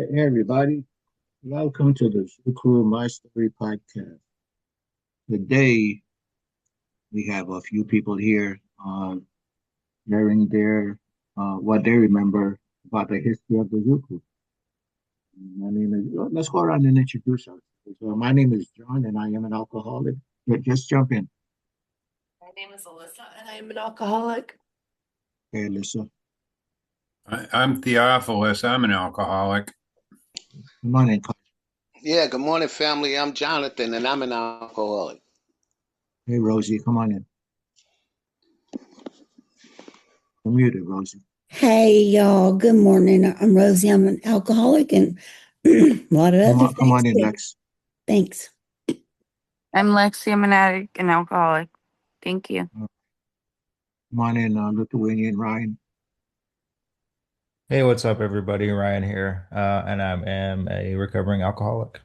Hey everybody, welcome to the thru My Story podcast. Today we have a few people here sharing their what they remember about the history of the Zuku. My name is. Let's go around and introduce ourselves. My name is John, and I am an alcoholic. Just jump in. My name is Alyssa, and I am an alcoholic. Hey, Alyssa, I'm Theophilus. I'm an alcoholic. come on in. Yeah, good morning, family. I'm Jonathan, and I'm an alcoholic. Hey, Rosie, come on in. You're muted, Rosie. Hey y'all, good morning. I'm Rosie. I'm an alcoholic and a lot of other Come on things in, too. Lex. Thanks. I'm Lexi. I'm an addict and alcoholic. Thank you. Come on in, Lithuanian Ryan. Hey, what's up, everybody? Ryan here, and I am a recovering alcoholic.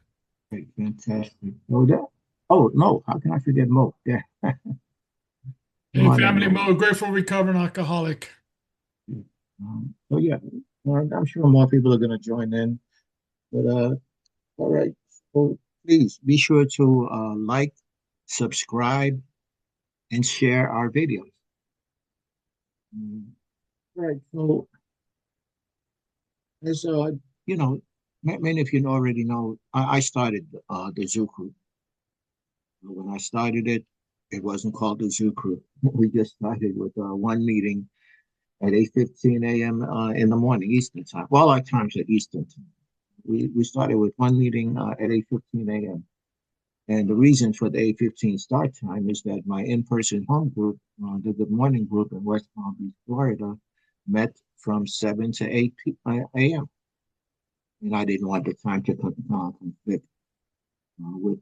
Great, fantastic. Oh, that. Oh no, how can I forget Mo? Yeah. Come Hey, on in, family, Mo. Mo, grateful, recovering alcoholic. So yeah, I'm sure more people are going to join in. But all right. So please be sure to like, subscribe, and share our videos. All right. So as you know, many of you already know, I started the Zoo Crew. When I started it, it wasn't called the Zoo Crew. We just started with one meeting at 8:15 a.m. In the morning Eastern time. Well, our times at Eastern time. We started with one meeting at 8:15 a.m. And the reason for the 8:15 start time is that my in-person home group, the Good Morning Group in West Palm Beach, Florida, met from 7 to 8 a.m. And I didn't want the time to conflict with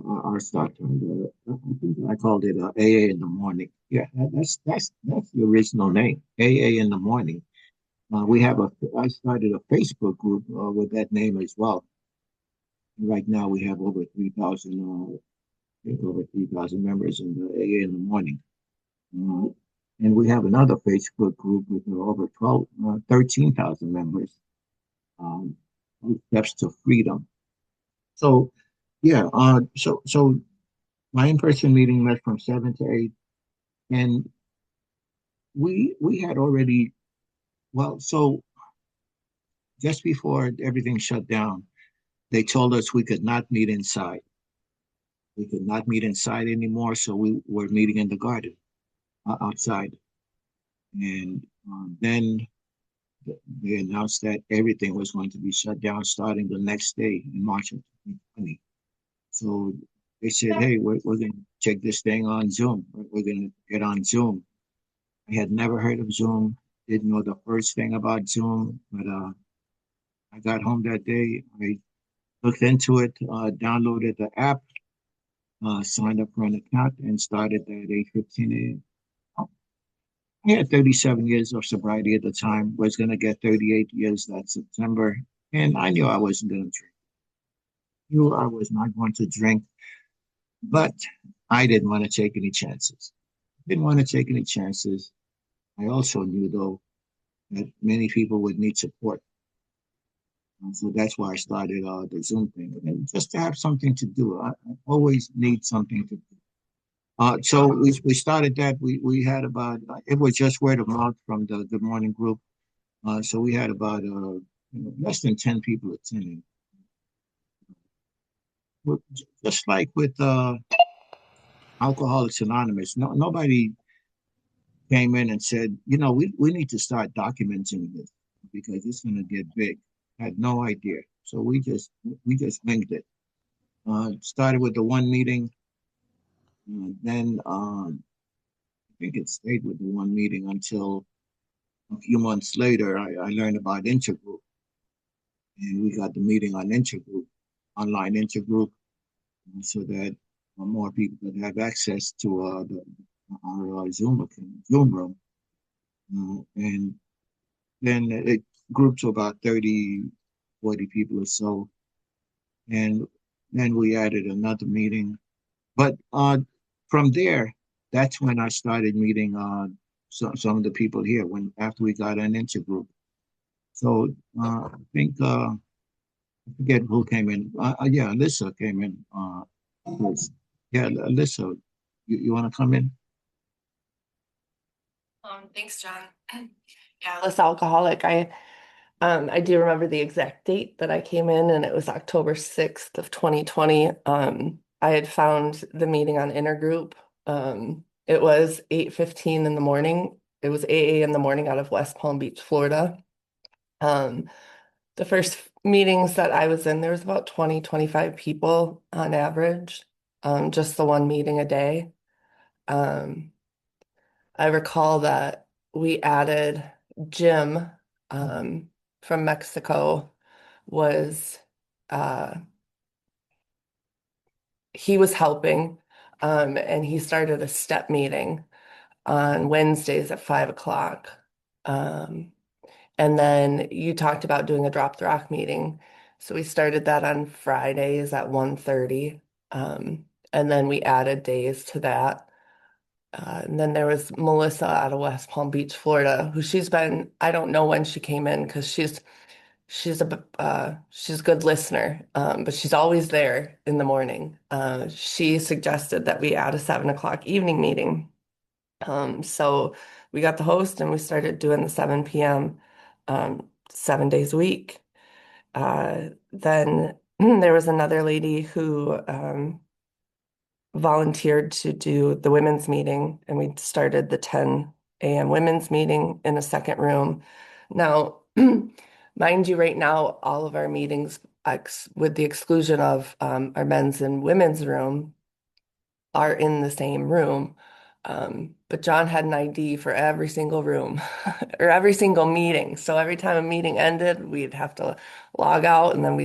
our start time. I think I called it AA in the morning. Yeah, that's the original name, AA in the morning. I started a Facebook group with that name as well. Right now we have over 3,000, over 3,000 members in the AA in the morning. Uh, and we have another Facebook group with over 13,000 members, um, Steps to Freedom. So, yeah, so my in-person meeting met from 7 to 8, and we had already, well, so just before everything shut down, they told us we could not meet inside. We could not meet inside anymore, so we were meeting in the garden outside. And then they announced that everything was going to be shut down starting the next day in March of 2020. So they said, hey, we're going to check this thing on Zoom. We're going to get on Zoom. I had never heard of Zoom, didn't know the first thing about Zoom, but I got home that day. I looked into it, downloaded the app, signed up for an account, and started at 8:15 a.m. I had 37 years of sobriety at the time, was going to get 38 years that September, and I knew I wasn't going to drink. Knew I was not going to drink, but I didn't want to take any chances. Didn't want to take any chances. I also knew, though, that many people would need support. And so that's why I started the Zoom thing, and just to have something to do. I always need something to do. So we started that. We had about, it was just word of mouth from the Good Morning Group. So we had about less than 10 people attending. Just like with Alcoholics Anonymous, nobody came in and said, we need to start documenting this because it's going to get big. Had no idea. So we just winged it. Started with the one meeting. Then I think it stayed with the one meeting until a few months later, I learned about Intergroup. And we got the meeting on Intergroup, online Intergroup, so that more people could have access to our Zoom room. And then it grew to about 30, 40 people or so. And then we added another meeting. But from there, that's when I started meeting some of the people here after we got an intergroup. So I think I forget who came in. Yeah, Alyssa came in first. Yeah, Alyssa, you want to come in? Thanks, John. Yeah, less alcoholic. I do remember the exact date that I came in, and it was October 6th of 2020. I had found the meeting on Intergroup. It was 8:15 in the morning. It was AA in the morning out of West Palm Beach, Florida. Um, the first meetings that I was in, there was about 20, 25 people on average. Just the one meeting a day. Um, I recall that we added Jim um, from Mexico was uh, he was helping and he started a step meeting on Wednesdays at 5 o'clock. Um, and then you talked about doing a drop the rock meeting. So we started that on Fridays at 1:30. And then we added days to that. And then there was Melissa out of West Palm Beach, Florida, who I don't know when she came in because she's a good listener, but she's always there in the morning. She suggested that we add a 7 o'clock evening meeting. So we got the host and we started doing the 7 p.m. 7 days a week. Then there was another lady who volunteered to do the women's meeting, and we started the 10 a.m. women's meeting in a second room. Now, mind you, right now, all of our meetings, with the exclusion of our men's and women's room, are in the same room. But John had an ID for every single room or every single meeting. So every time a meeting ended, we'd have to log out, and then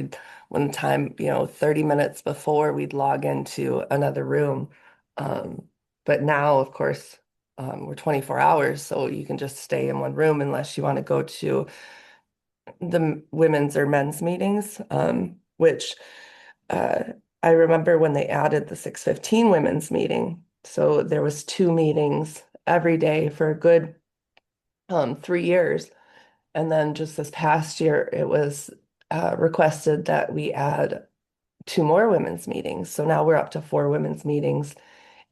when the time, 30 minutes before, we'd log into another room. But now, of course, we're 24 hours, so you can just stay in one room unless you want to go to the women's or men's meetings, which uh, I remember when they added the 6:15 women's meeting. So there was two meetings every day for a good 3 years. And then just this past year, it was requested that we add two more women's meetings. So now we're up to four women's meetings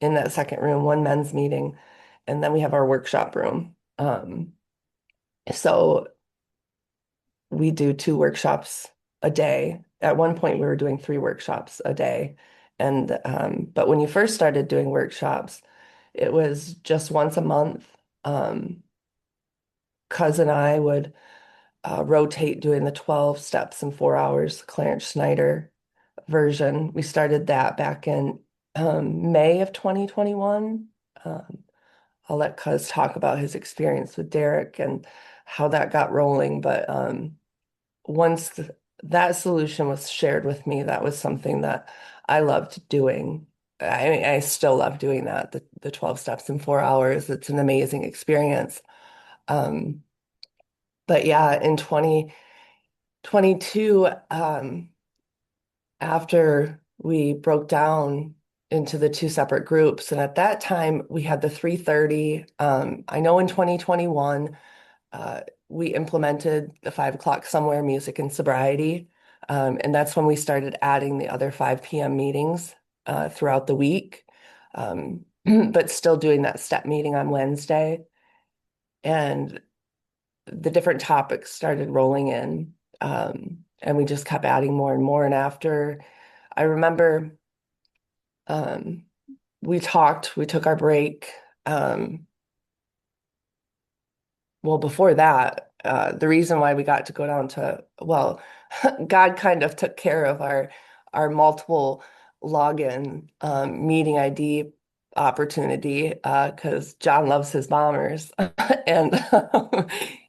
in that second room, one men's meeting, and then we have our workshop room. So we do two workshops a day. At one point, we were doing three workshops a day. And but when you first started doing workshops, it was just once a month. Cuz and I would rotate doing the 12 steps in 4 hours, Clarence Schneider version. We started that back in May of 2021. I'll let Cuz talk about his experience with Derek and how that got rolling. But once that solution was shared with me, that was something that I loved doing. I still love doing that, the 12 steps in 4 hours. It's an amazing experience. Um, but yeah, in 2022, after we broke down into the two separate groups, and at that time we had the 3:30. I know in 2021, uh, we implemented the 5 o'clock somewhere music and sobriety. And that's when we started adding the other 5 p.m. meetings throughout the week, but still doing that step meeting on Wednesday. And the different topics started rolling in, and we just kept adding more and more. And after, I remember um, we took our break. Well, before that, the reason why we got to go down to, well, God kind of took care of our multiple login meeting ID opportunity because John loves his bombers, and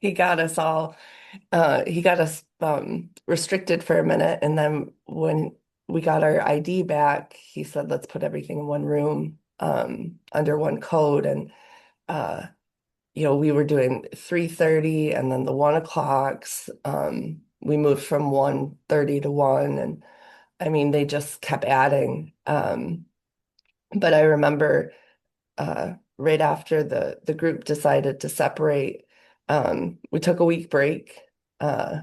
he got us all he got us restricted for a minute, and then when we got our ID back, he said, "Let's put everything in one room under one code," and uh, we were doing 3:30 and then the 1 o'clocks. We moved from 1:30 to 1, and I mean they just kept adding. But I remember right after the group decided to separate, we took a week break uh,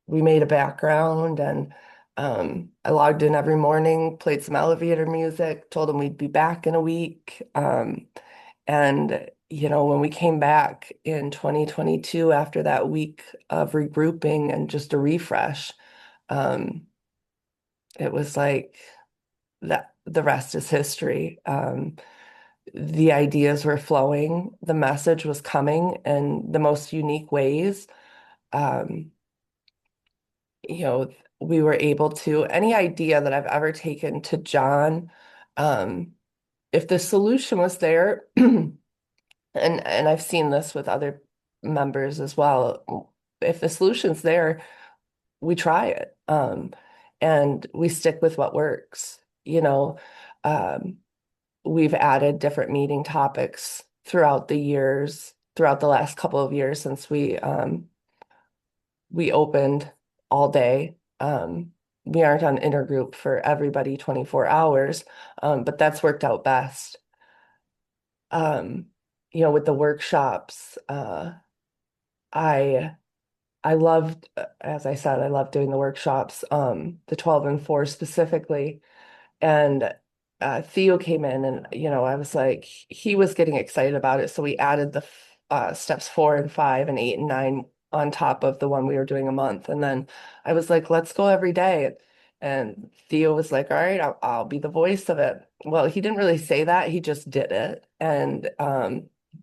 we made a background, and I logged in every morning, played some elevator music, told them we'd be back in a week. And when we came back in 2022 after that week of regrouping and just a refresh, um, it was like that the rest is history. The ideas were flowing, the message was coming in the most unique ways. Um, you know, we were able to, any idea that I've ever taken to John, um, if the solution was there, and I've seen this with other members as well, if the solution's there, we try it. And we stick with what works. Um, we've added different meeting topics throughout the years, throughout the last couple of years since we opened all day. We aren't on intergroup for everybody 24 hours, but that's worked out best. Um, with the workshops, I I loved, as I said, I love doing the workshops, the 12 and 4 specifically. And Theo came in, and I was like, he was getting excited about it, so we added the steps 4 and 5 and 8 and 9 on top of the one we were doing a month. And then I was like, let's go every day. And Theo was like, all right, I'll be the voice of it. Well, he didn't really say that, he just did it. And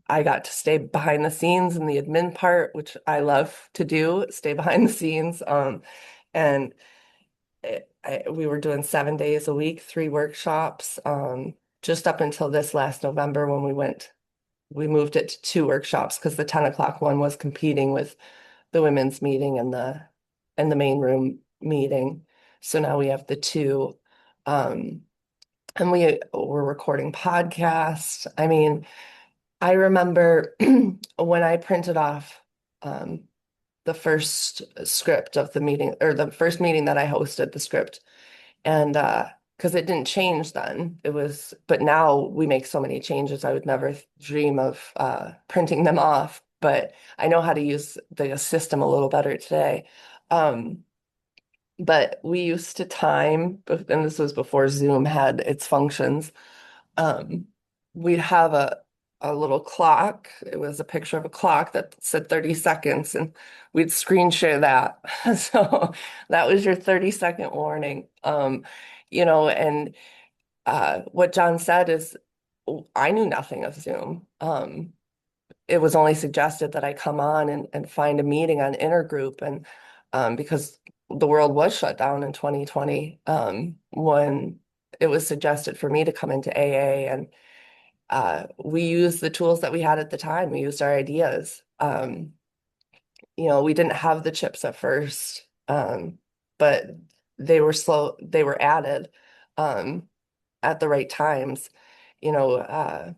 I got to stay behind the scenes in the admin part, which I love to do, stay behind the scenes. And we were doing 7 days a week, 3 workshops, just up until this last November when we moved it to 2 workshops because the 10 o'clock one was competing with the women's meeting and the main room meeting. So now we have the two. Um, and we're recording podcasts. I mean, I remember when I printed off the first script of the meeting, or the first meeting that I hosted, the script. And because it didn't change then, but now we make so many changes, I would never dream of printing them off. But I know how to use the system a little better today. Um, but we used to time, and this was before Zoom had its functions. Um, we'd have a little clock. It was a picture of a clock that said 30 seconds, and we'd screen share that. So that was your 30-second warning. And what John said is, I knew nothing of Zoom. It was only suggested that I come on and find a meeting on Intergroup, and because the world was shut down in 2020, when it was suggested for me to come into AA, and we used the tools that we had at the time. We used our ideas. We didn't have the chips at first, but they were added at the right times. You know,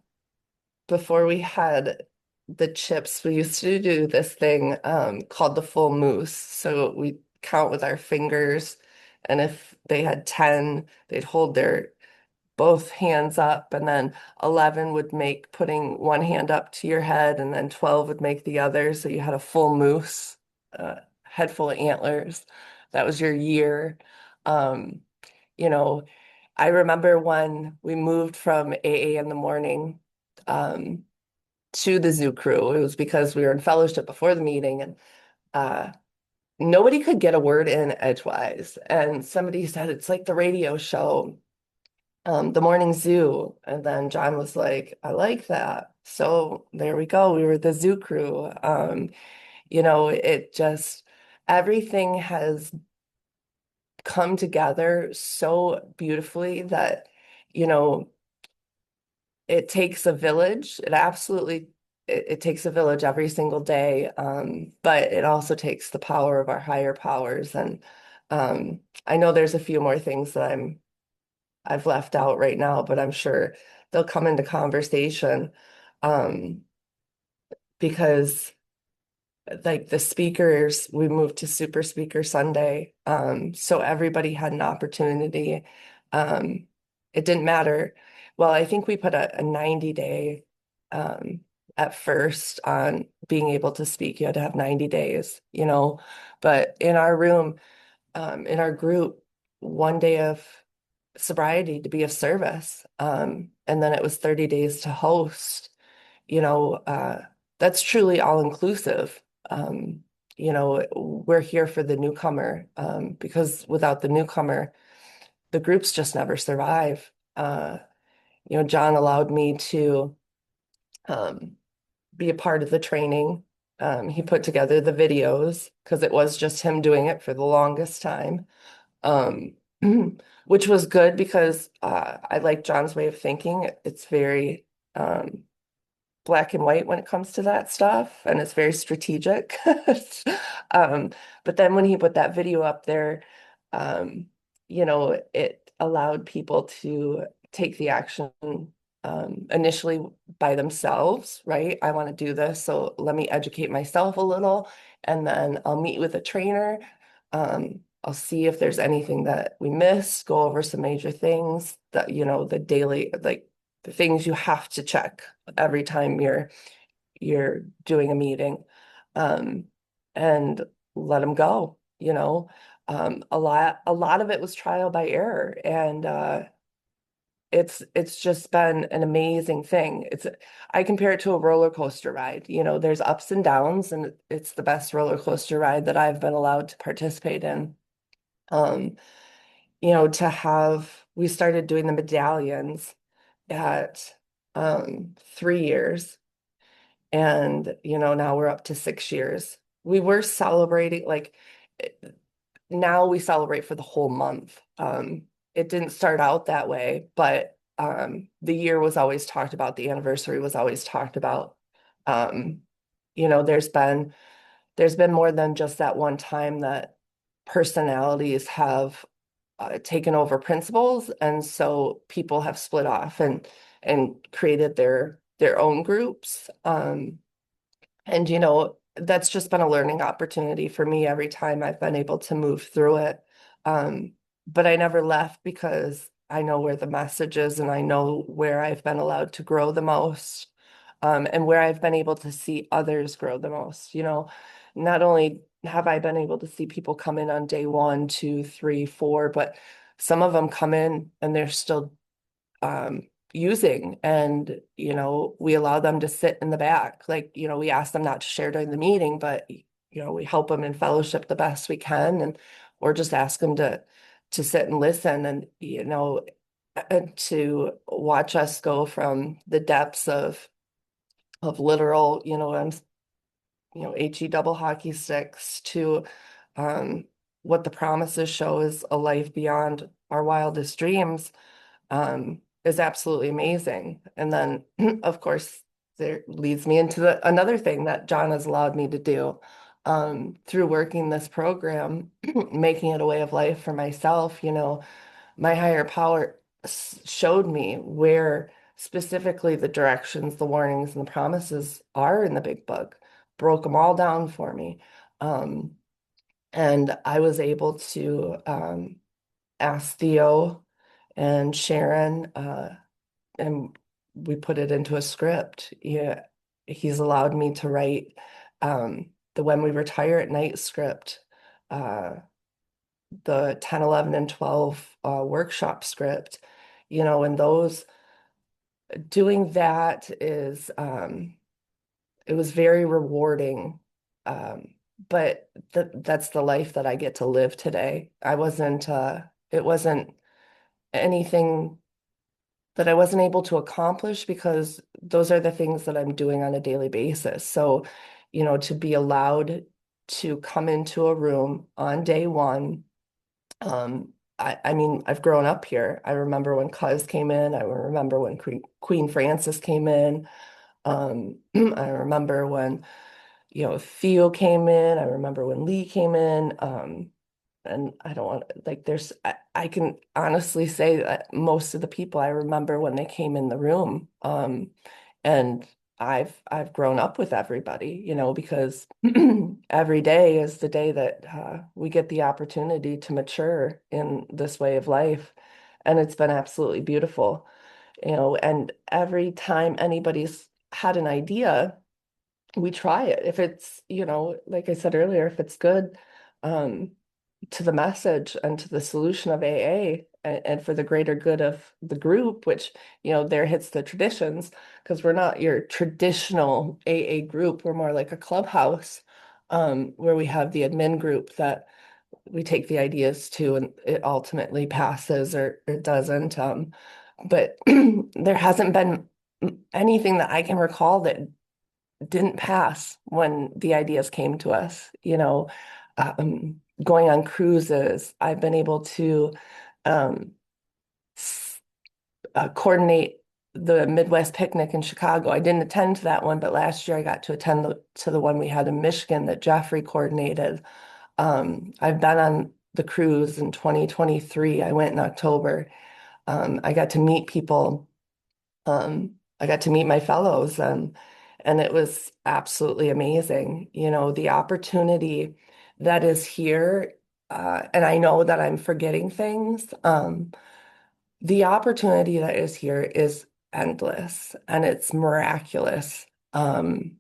before we had the chips, we used to do this thing called the full moose. So we count with our fingers, and if they had 10, they'd hold their both hands up, and then 11 would make putting one hand up to your head, and then 12 would make the other. So you had a full moose, head full of antlers. That was your year. Um, you know, I remember when we moved from AA in the morning um, to the Zoo Crew. It was because we were in fellowship before the meeting, and uh, nobody could get a word in edgewise. And somebody said it's like the radio show, the morning zoo. And then John was like, I like that. So there we go. We were the Zoo Crew. It just, everything has come together so beautifully that, you know, it takes a village. It takes a village every single day. But it also takes the power of our higher powers. And I know there's a few more things that I've left out right now, but I'm sure they'll come into conversation. Um, because like the speakers, we moved to Super Speaker Sunday. So everybody had an opportunity. Um, it didn't matter. Well, I think we put a 90-day at first on being able to speak. You had to have 90 days, but in our room, in our group, 1 day of sobriety to be of service. And then it was 30 days to host, you know, uh, that's truly all inclusive. We're here for the newcomer, because without the newcomer, the groups just never survive. John allowed me to um, be a part of the training. He put together the videos because it was just him doing it for the longest time, um, which was good because I like John's way of thinking. It's very black and white when it comes to that stuff, and it's very strategic. Um, but then when he put that video up there, um, it allowed people to take the action initially by themselves, right? I want to do this, so let me educate myself a little, and then I'll meet with a trainer. I'll see if there's anything that we missed, go over some major things that, the daily, like the things you have to check every time you're doing a meeting, um, and let them go, a lot of it was trial by error, and it's just been an amazing thing. I compare it to a roller coaster ride. There's ups and downs, and it's the best roller coaster ride that I've been allowed to participate in. Um, we started doing the medallions at 3 years, and now we're up to 6 years. We were celebrating, like, now we celebrate for the whole month. It didn't start out that way, but the year was always talked about, the anniversary was always talked about. um, you know there's been there's been more than just that one time that personalities have taken over principles, and so people have split off and created their own groups. And that's just been a learning opportunity for me every time I've been able to move through it. Um, but I never left because I know where the message is, and I know where I've been allowed to grow the most, and where I've been able to see others grow the most. Not only have I been able to see people come in on day 1, 2, 3, 4, but some of them come in and they're still using, and we allow them to sit in the back, like we ask them not to share during the meeting, but we help them in fellowship the best we can, and or just ask them to sit and listen, and to watch us go from the depths of literal, HE double hockey sticks to um what the promises show is a life beyond our wildest dreams, is absolutely amazing. And then, of course, there leads me into another thing that John has allowed me to do, through working this program, making it a way of life for myself. My higher power showed me where specifically the directions, the warnings, and the promises are in the big book, broke them all down for me. Um, and I was able to ask Theo and Sharon, and we put it into a script. Yeah, he's allowed me to write the When We Retire at Night script, uh, the 10, 11, and 12 workshop script, and those doing that is it was very rewarding. But that's the life that I get to live today. It wasn't anything that I wasn't able to accomplish because those are the things that I'm doing on a daily basis. So, to be allowed to come into a room on day one, I mean, I've grown up here. I remember when Cuz came in. I remember when Queen Frances came in. I remember when, Theo came in. I remember when Lee came in. And I don't want, like, I can honestly say that most of the people I remember when they came in the room. And I've grown up with everybody, because every day is the day that we get the opportunity to mature in this way of life. And it's been absolutely beautiful, and every time anybody's had an idea, we try it. If it's, like I said earlier, if it's good to the message and to the solution of AA and for the greater good of the group, which, there hits the traditions, because we're not your traditional AA group. We're more like a clubhouse where we have the admin group that we take the ideas to, and it ultimately passes or it doesn't. But there hasn't been anything that I can recall that didn't pass when the ideas came to us. Going on cruises, I've been able to um, coordinate the Midwest picnic in Chicago. I didn't attend to that one, but last year I got to attend to the one we had in Michigan that Jeffrey coordinated. I've been on the cruise in 2023. I went in October. I got to meet people. I got to meet my fellows, and it was absolutely amazing. The opportunity that is here, and I know that I'm forgetting things. The opportunity that is here is endless and it's miraculous. And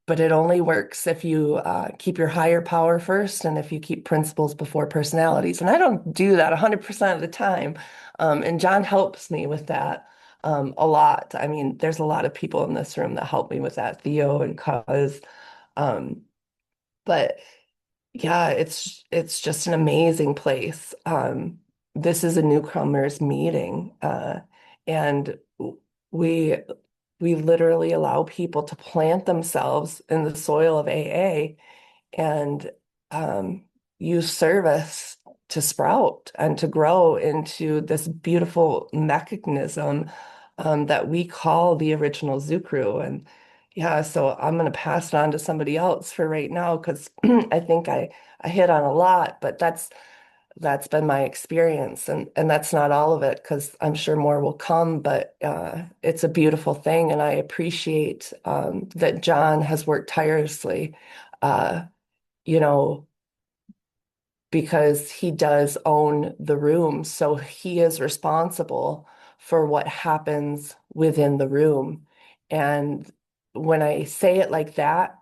but it only works if you keep your higher power first and if you keep principles before personalities. And I don't do that 100% of the time. And John helps me with that a lot. I mean, there's a lot of people in this room that help me with that, Theo and Cuz. Um, but yeah, it's just an amazing place. This is a newcomers meeting, and we we literally allow people to plant themselves in the soil of AA and um, use service to sprout and to grow into this beautiful mechanism that we call the original Zukru. And yeah, so I'm going to pass it on to somebody else for right now because I think I hit on a lot, but that's been my experience, and that's not all of it because I'm sure more will come, but it's a beautiful thing, and I appreciate that John has worked tirelessly. Uh, you know, because he does own the room. So he is responsible for what happens within the room. And when I say it like that,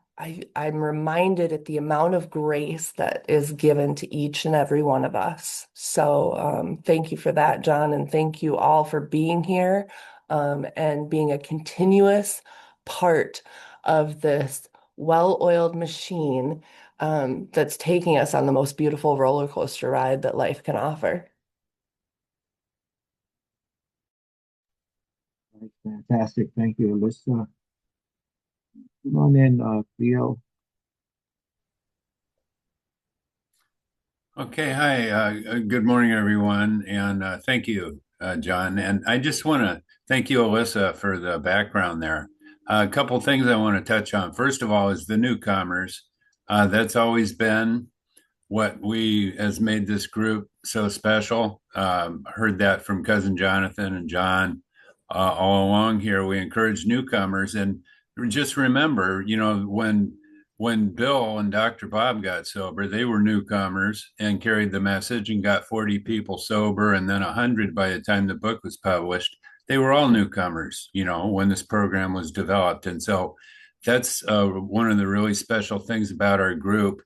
I'm reminded at the amount of grace that is given to each and every one of us. So thank you for that, John, and thank you all for being here and being a continuous part of this well-oiled machine that's taking us on the most beautiful roller coaster ride that life can offer. That's fantastic. Thank you, Alyssa. Come on in, Theo. Okay, hi. Good morning, everyone, and thank you, John. And I just want to thank you, Alyssa, for the background there. A couple things I want to touch on. First of all, is the newcomers. That's always been what we has made this group so special. Heard that from cousin Jonathan and John all along here. We encourage newcomers, and just remember, when Bill and Dr. Bob got sober, they were newcomers and carried the message and got 40 people sober, and then 100 by the time the book was published. They were all newcomers, when this program was developed, and so that's one of the really special things about our group.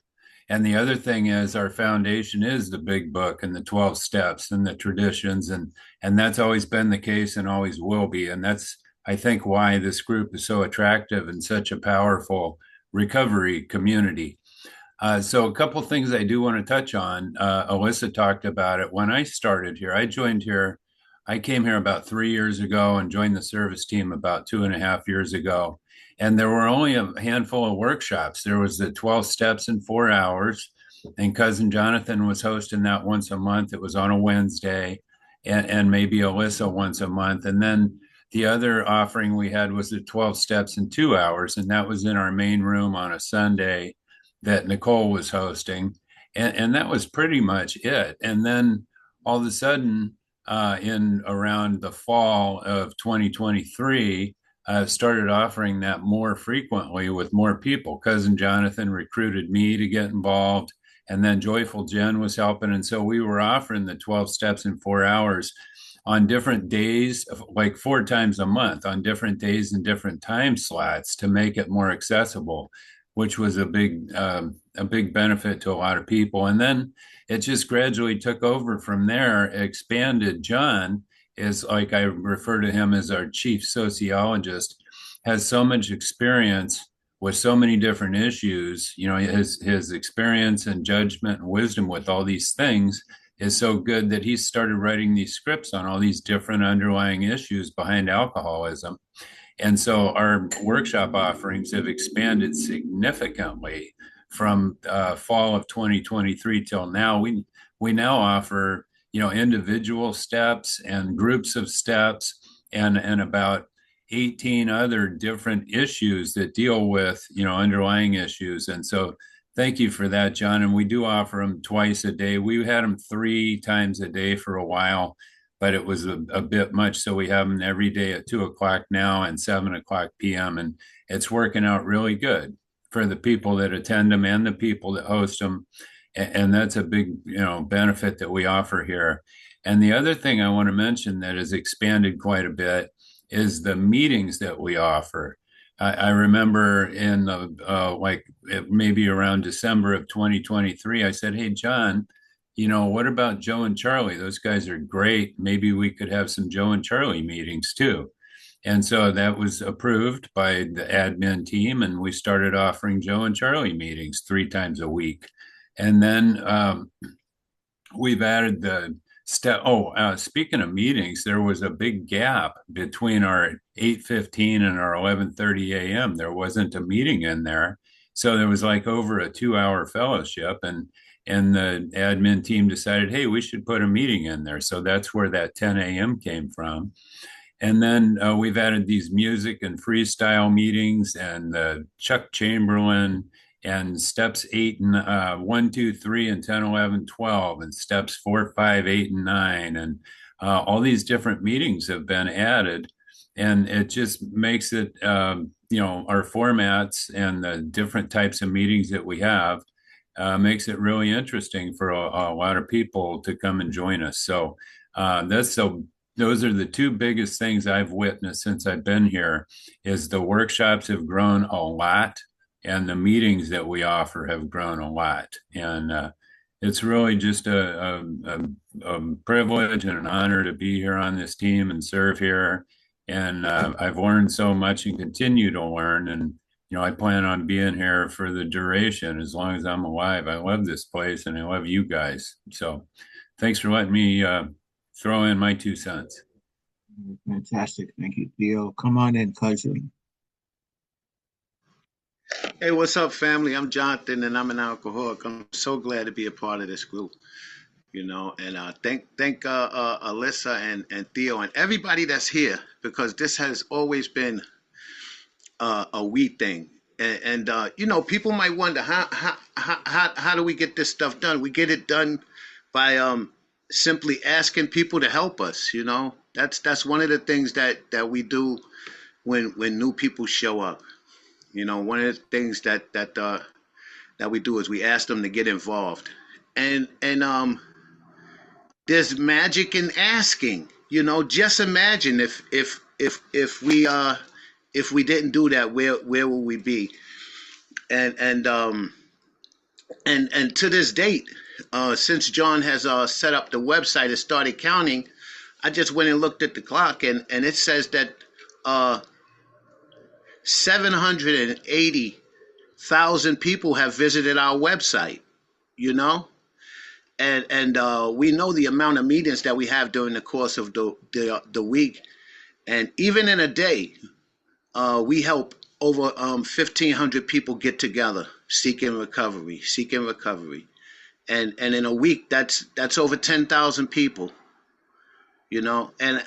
And the other thing is our foundation is the big book and the 12 steps and the traditions. And that's always been the case and always will be. And that's, I think, why this group is so attractive and such a powerful recovery community. So a couple things I do want to touch on. Alyssa talked about it. When I started here, I came here about 3 years ago and joined the service team about 2.5 years ago. And there were only a handful of workshops. There was the 12 steps in 4 hours, and cousin Jonathan was hosting that once a month. It was on a Wednesday, and maybe Alyssa once a month. And then the other offering we had was the 12 steps in 2 hours, and that was in our main room on a Sunday that Nicole was hosting. And that was pretty much it. And then all of a sudden, in around the fall of 2023, started offering that more frequently with more people. Cousin Jonathan recruited me to get involved, and then Joyful Jen was helping. And so we were offering the 12 steps in 4 hours on different days, like 4 times a month, on different days and different time slots to make it more accessible, which was a big benefit to a lot of people. And then it just gradually took over from there, expanded. John is, like I refer to him as our chief sociologist, has so much experience with so many different issues. You know, his experience and judgment and wisdom with all these things is so good that he started writing these scripts on all these different underlying issues behind alcoholism. And so our workshop offerings have expanded significantly from fall of 2023 till now. We now offer, you know, individual steps and groups of steps and about 18 other different issues that deal with, you know, underlying issues. And so thank you for that, John. And we do offer them twice a day. We had them 3 times a day for a while, but it was a bit much. So we have them every day at 2 o'clock now and 7 o'clock p.m. And it's working out really good for the people that attend them and the people that host them. And that's a big, you know, benefit that we offer here. And the other thing I want to mention that has expanded quite a bit is the meetings that we offer. I remember in like maybe around December of 2023, I said, "Hey, John, you know, what about Joe and Charlie? Those guys are great. Maybe we could have some Joe and Charlie meetings too." And so that was approved by the admin team, and we started offering Joe and Charlie meetings 3 times a week. And then we've added the speaking of meetings, there was a big gap between our 8:15 and our 11:30 a.m. There wasn't a meeting in there. So there was like over a 2-hour fellowship, and the admin team decided, hey, we should put a meeting in there. So that's where that 10 a.m. came from. And then we've added these music and freestyle meetings and Chuck Chamberlain and steps 8 and 1, 2, 3, and 10, 11, 12, and steps 4, 5, 8, and 9. And all these different meetings have been added. And it just makes it, you know, our formats and the different types of meetings that we have makes it really interesting for a lot of people to come and join us. So those are the 2 biggest things I've witnessed since I've been here is the workshops have grown a lot and the meetings that we offer have grown a lot. And it's really just a privilege and an honor to be here on this team and serve here. And I've learned so much and continue to learn. And, you know, I plan on being here for the duration as long as I'm alive. I love this place and I love you guys. So thanks for letting me throw in my 2 cents. Fantastic. Thank you, Theo. Come on in, cousin. Hey, what's up, family? I'm Jonathan, and I'm an alcoholic. I'm so glad to be a part of this group, you know. And thank Alyssa and Theo and everybody that's here, because this has always been a we thing. And you know, people might wonder how do we get this stuff done? We get it done by simply asking people to help us. You know, that's one of the things that we do when new people show up. You know, one of the things that we do is we ask them to get involved, and there's magic in asking. You know, just imagine if we didn't do that, where would we be? And to this date, since John has set up the website and started counting, I just went and looked at the clock, and it says that 780,000 people have visited our website, you know, and we know the amount of meetings that we have during the course of the week, and even in a day, we help over 1,500 people get together seeking recovery, and in a week that's over 10,000 people, you know, and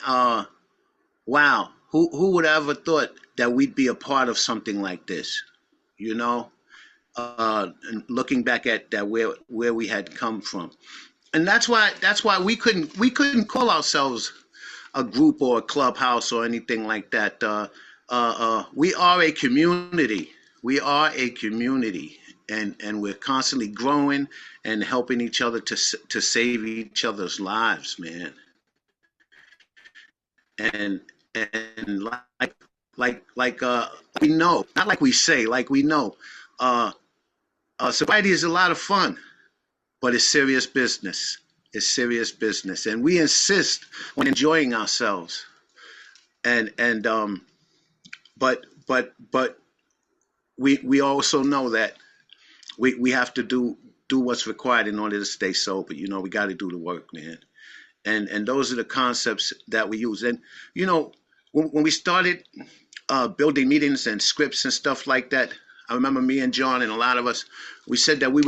wow, who would have ever thought that we'd be a part of something like this, you know, and looking back at that, where we had come from. And that's why we couldn't call ourselves a group or a clubhouse or anything like that. We are a community. And we're constantly growing and helping each other to save each other's lives, man. and and like we know, not like we say, like we know. Uh, Sobriety is a lot of fun, but it's serious business. It's serious business, and we insist on enjoying ourselves. And but we also know that we have to do what's required in order to stay sober. You know, we got to do the work, man. And those are the concepts that we use. And you know, when we started building meetings and scripts and stuff like that, I remember me and John and a lot of us, we said that we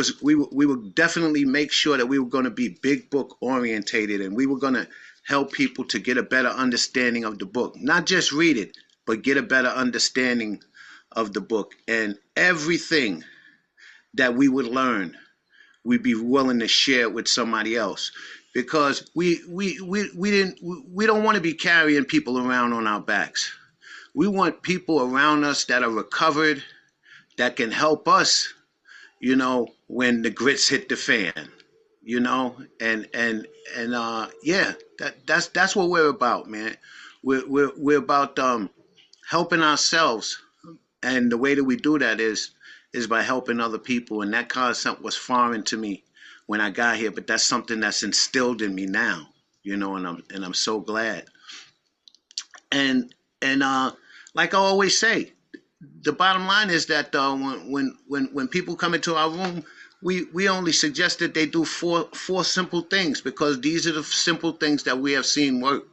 would definitely make sure that we were going to be big book orientated, and we were going to help people to get a better understanding of the book, not just read it, but get a better understanding of the book. And everything that we would learn, we'd be willing to share with somebody else, because we don't want to be carrying people around on our backs. We want people around us that are recovered, that can help us, you know, when the grits hit the fan, you know. And yeah, that's what we're about, man. We're about helping ourselves, and the way that we do that is by helping other people. And that concept was foreign to me when I got here, but that's something that's instilled in me now, you know. And I'm so glad. And like I always say, the bottom line is that when people come into our room, we only suggest that they do four simple things, because these are the simple things that we have seen work.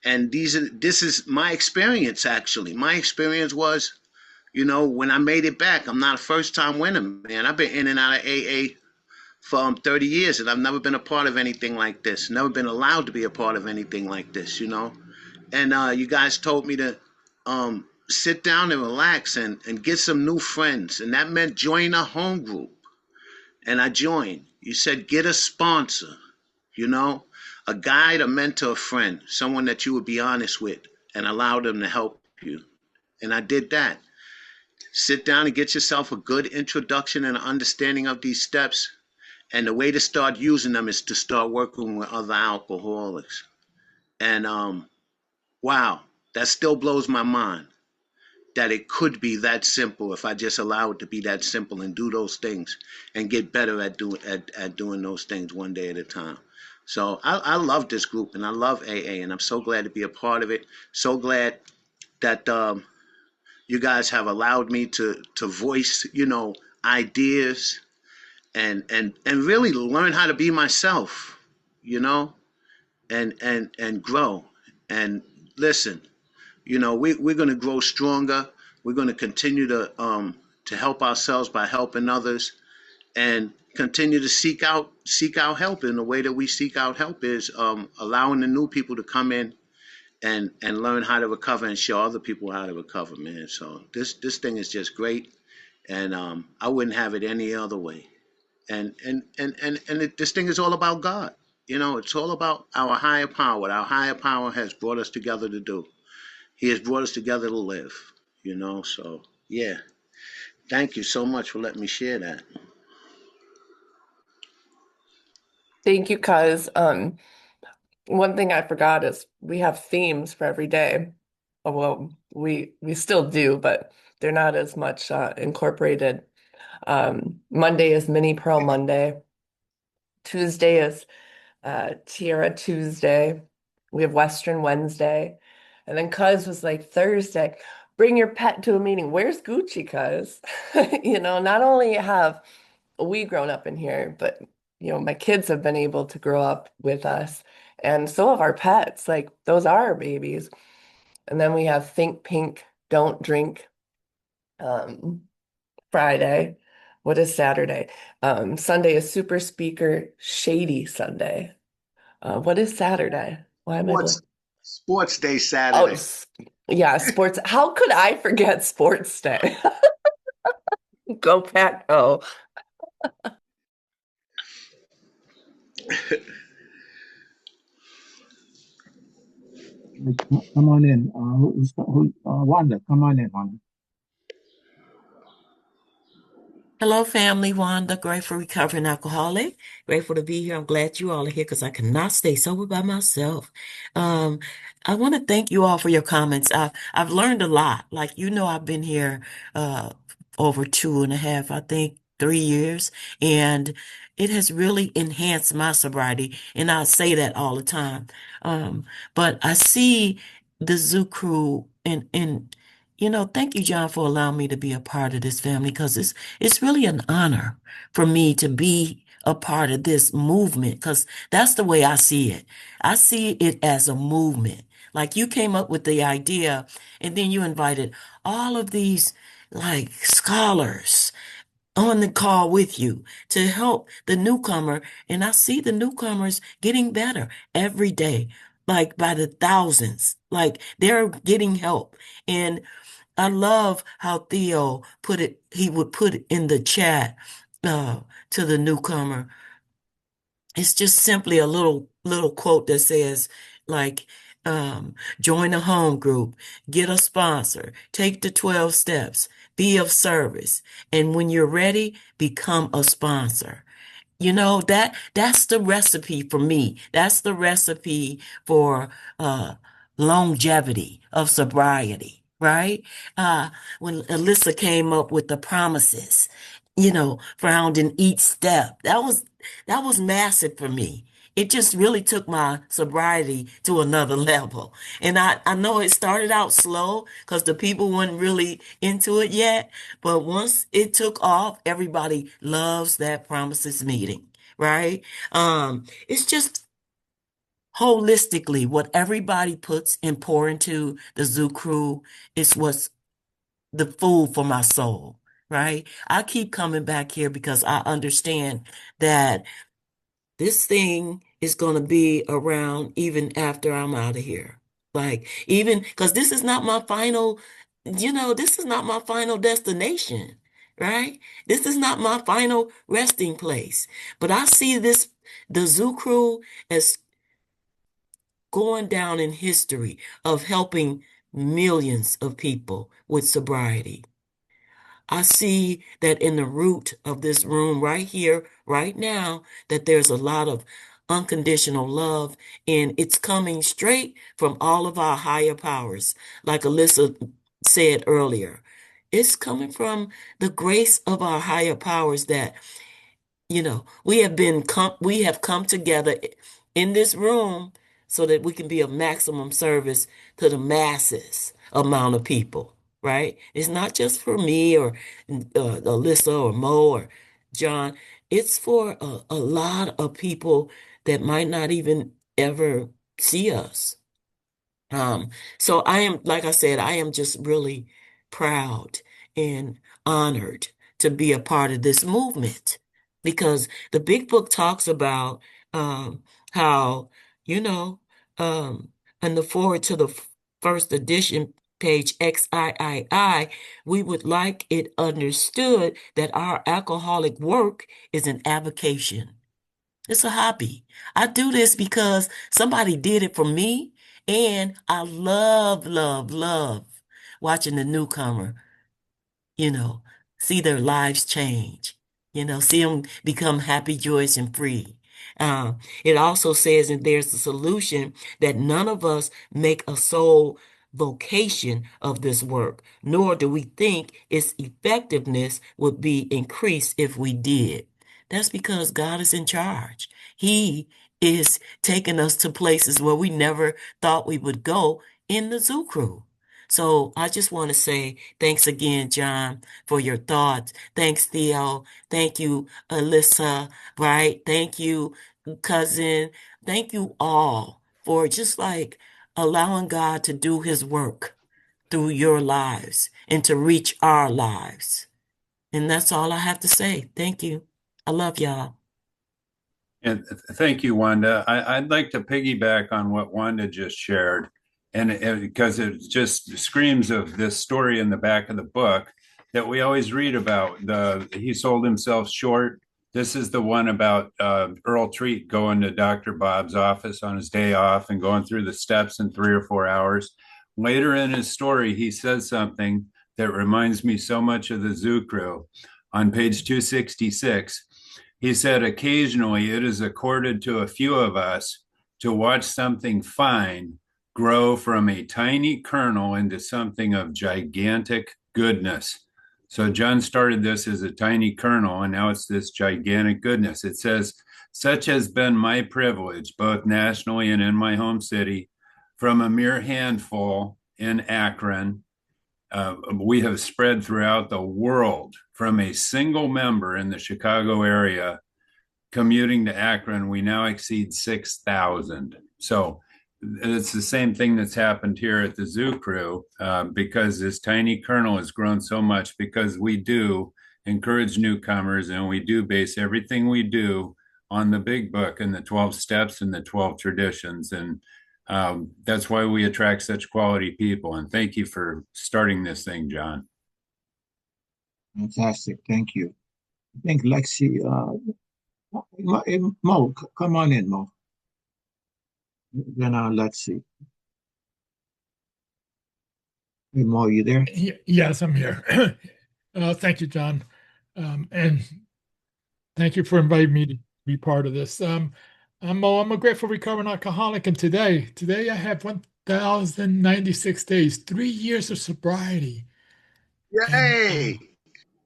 And this is my experience. Actually, my experience was, you know, when I made it back. I'm not a first time winner, man. I've been in and out of AA for 30 years, and I've never been a part of anything like this. Never been allowed to be a part of anything like this, you know. And you guys told me to sit down and relax and get some new friends. And that meant join a home group. And I joined. You said get a sponsor, you know, a guide, a mentor, a friend, someone that you would be honest with and allow them to help you. And I did that. Sit down and get yourself a good introduction and understanding of these steps. And the way to start using them is to start working with other alcoholics. And wow, that still blows my mind, that it could be that simple if I just allow it to be that simple and do those things and get better at doing those things one day at a time. So I love this group, and I love AA, and I'm so glad to be a part of it. So glad that you guys have allowed me to voice, you know, ideas and really learn how to be myself, you know, and grow. And listen, you know, we're going to grow stronger. We're going to continue to help ourselves by helping others, and continue to seek out help. And the way that we seek out help is allowing the new people to come in and learn how to recover and show other people how to recover, man. So this thing is just great, and I wouldn't have it any other way. And this thing is all about God. You know, it's all about our higher power. What our higher power has brought us together to do. He has brought us together to live. You know, so yeah. Thank you so much for letting me share that. Thank you, cuz. One thing I forgot is we have themes for every day. Oh, well, we still do, but they're not as much incorporated. Monday is Mini Pearl Monday. Tuesday is Tierra Tuesday. We have Western Wednesday. And then cuz was like Thursday, bring your pet to a meeting. Where's Gucci, cuz? You know, not only have we grown up in here, but you know, my kids have been able to grow up with us. And so have our pets. Like those are our babies. And then we have Think Pink, Don't Drink, um, Friday. What is Saturday? Sunday is Super Speaker Shady Sunday. What is Saturday? Why am I Sports blank? Sports Day Oh, Saturday. yeah, sports. How could I forget Sports Day? Go Pack Go. Come on in. Wanda, come on in, Wanda. Hello, family. Wanda, grateful recovering alcoholic. Grateful to be here. I'm glad you all are here because I cannot stay sober by myself. Um, I want to thank you all for your comments. I've learned a lot. Like, I've been here uh, over 2.5, I think, 3 years, and it has really enhanced my sobriety. And I say that all the time. But I see the Zoo Crew and thank you, John, for allowing me to be a part of this family because it's really an honor for me to be a part of this movement because that's the way I see it. I see it as a movement. Like you came up with the idea and then you invited all of these like scholars on the call with you to help the newcomer. And I see the newcomers getting better every day, like by the thousands, like they're getting help. And I love how Theo put it, he would put it in the chat uh, to the newcomer. It's just simply a little quote that says, like, join a home group, get a sponsor, take the 12 steps, be of service, and when you're ready, become a sponsor. That's the recipe for me. That's the recipe for uh longevity of sobriety, right? When Alyssa came up with the promises, found in each step. That was massive for me. It just really took my sobriety to another level. And I know it started out slow because the people weren't really into it yet. But once it took off, everybody loves that promises meeting, right? It's just holistically what everybody puts and pour into the Zoo Crew is what's the food for my soul, right? I keep coming back here because I understand that this thing is going to be around even after I'm out of here. Like, even because this is not my final, this is not my final destination, right? This is not my final resting place. But I see the Zoo Crew, as going down in history of helping millions of people with sobriety. I see that in the root of this room right here, right now, that there's a lot of unconditional love, and it's coming straight from all of our higher powers. Like Alyssa said earlier, it's coming from the grace of our higher powers that we have come together in this room so that we can be of maximum service to the masses amount of people, right? It's not just for me or Alyssa or Mo or John. It's for a lot of people that might not even ever see us. So I am, like I said, I am just really proud and honored to be a part of this movement because the big book talks about how, you know, um, and the forward to the first edition, page XIII, we would like it understood that our alcoholic work is an avocation. It's a hobby. I do this because somebody did it for me, and I love, love, love watching the newcomer, you know, see their lives change, see them become happy, joyous, and free. It also says, and there's a solution, that none of us make a sole vocation of this work, nor do we think its effectiveness would be increased if we did. That's because God is in charge. He is taking us to places where we never thought we would go in the Zoo Crew. So I just want to say thanks again, John, for your thoughts. Thanks, Theo. Thank you, Alyssa, right? Thank you, cousin. Thank you all for just like allowing God to do his work through your lives and to reach our lives. And that's all I have to say. Thank you. I love y'all. And thank you, Wanda. I'd like to piggyback on what Wanda just shared, and because it just screams of this story in the back of the book that we always read about. He sold himself short. This is the one about Earl Treat going to Dr. Bob's office on his day off and going through the steps in 3 or 4 hours. Later in his story, he says something that reminds me so much of the Zoo Crew. on page 266. He said, occasionally it is accorded to a few of us to watch something fine grow from a tiny kernel into something of gigantic goodness. So John started this as a tiny kernel, and now it's this gigantic goodness. It says, such has been my privilege, both nationally and in my home city, from a mere handful in Akron. We have spread throughout the world from a single member in the Chicago area commuting to Akron. We now exceed 6,000. So it's the same thing that's happened here at the Zoo Crew, because this tiny kernel has grown so much because we do encourage newcomers, and we do base everything we do on the big book and the 12 steps and the 12 traditions. And that's why we attract such quality people. And thank you for starting this thing, John. Fantastic. Thank you. I think Lexi, Mo, come on in, Mo. Then let's see. Hey, Mo, you there? Yes, I'm here. Thank you, John. And thank you for inviting me to be part of this. I'm a grateful recovering alcoholic, and today I have 1,096 days, 3 years of sobriety. And Yay!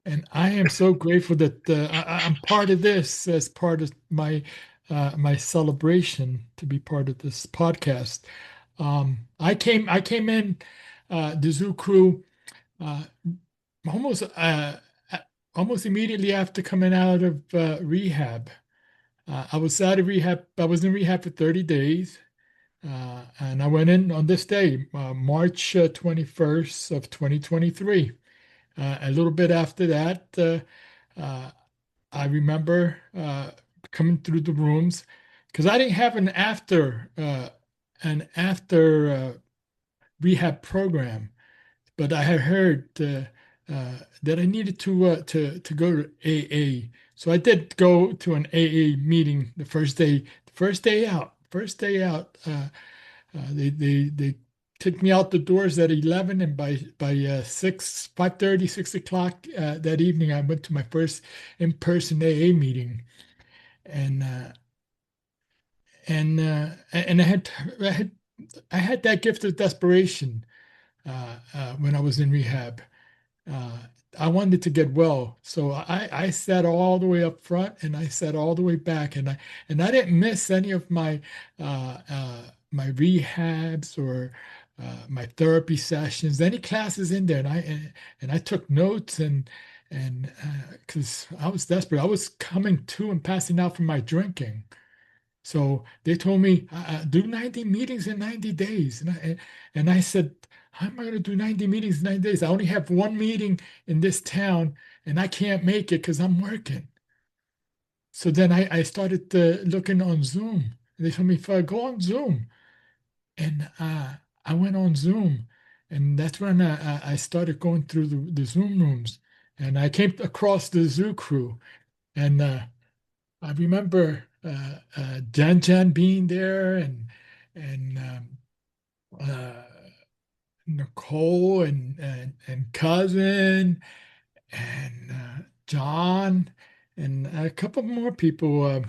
and I am so grateful that I'm part of this as part of my celebration to be part of this podcast. I came in the Zoo Crew uh, almost almost immediately after coming out of rehab. I was out of rehab. I was in rehab for 30 days, and I went in on this day, March 21st of 2023. A little bit after that, uh, I remember coming through the rooms because I didn't have an after rehab program, but I had heard that I needed to go to AA. So I did go to an AA meeting the first day. The first day out. First day out. They took me out the doors at 11, and by 5:30, 6 o'clock that evening, I went to my first in-person AA meeting, and and I had that gift of desperation when I was in rehab. Uh, I wanted to get well, so I sat all the way up front and I sat all the way back, and I didn't miss any of my rehabs or my therapy sessions, any classes in there, and I took notes and because I was desperate, I was coming to and passing out from my drinking. So they told me, do 90 meetings in 90 days. And I said, how am I going to do 90 meetings in 90 days? I only have one meeting in this town and I can't make it because I'm working. So then I started looking on Zoom. They told me, go on Zoom. And I went on Zoom. And that's when I started going through the Zoom rooms. And I came across the Zoo Crew. And I remember Jan being there, and Nicole and cousin and John and a couple more people,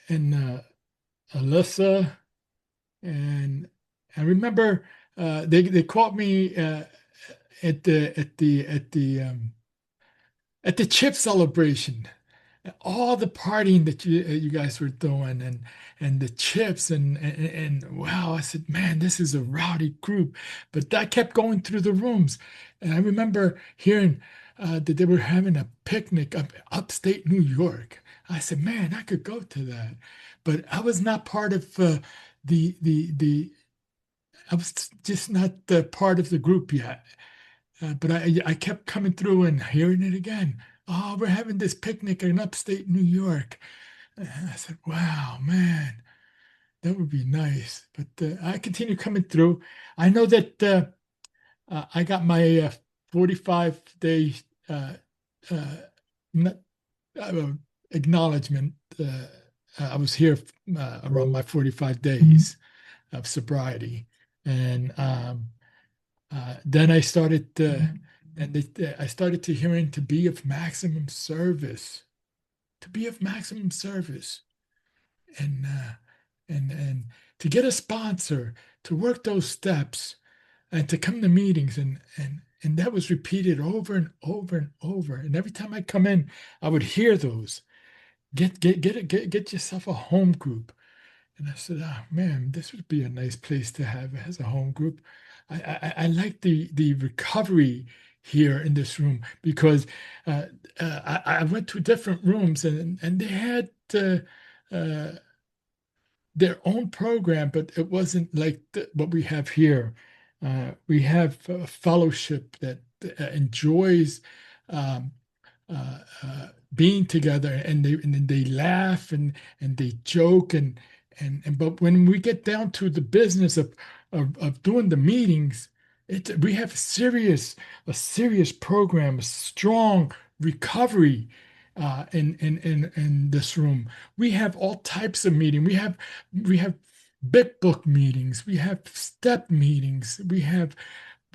and Alyssa. And I remember they caught me at the chip celebration, all the partying that you guys were doing, and the chips, and wow, I said, man, this is a rowdy group. But I kept going through the rooms, and I remember hearing that they were having a picnic up upstate New York. I said, man, I could go to that, but I was not part of the I was just not the part of the group yet. But I kept coming through and hearing it again. Oh, we're having this picnic in upstate New York. And I said, wow, man, that would be nice. But I continue coming through. I know that I got my 45-day uh, not- uh, acknowledgement. I was here around my 45 days of sobriety. And then I started and I started to hearing to be of maximum service, to be of maximum service, and and to get a sponsor, to work those steps, and to come to meetings, and that was repeated over and over and over. And every time I come in, I would hear those. Get yourself a home group. And I said, "Oh man, this would be a nice place to have as a home group." I like the recovery here in this room because I went to different rooms and they had uh, their own program, but it wasn't like what we have here. We have a fellowship that enjoys um, being together, and then they laugh and they joke and but when we get down to the business of doing the meetings, we have a serious program, a strong recovery in this room. We have all types of meeting. We have big book meetings. We have step meetings. We have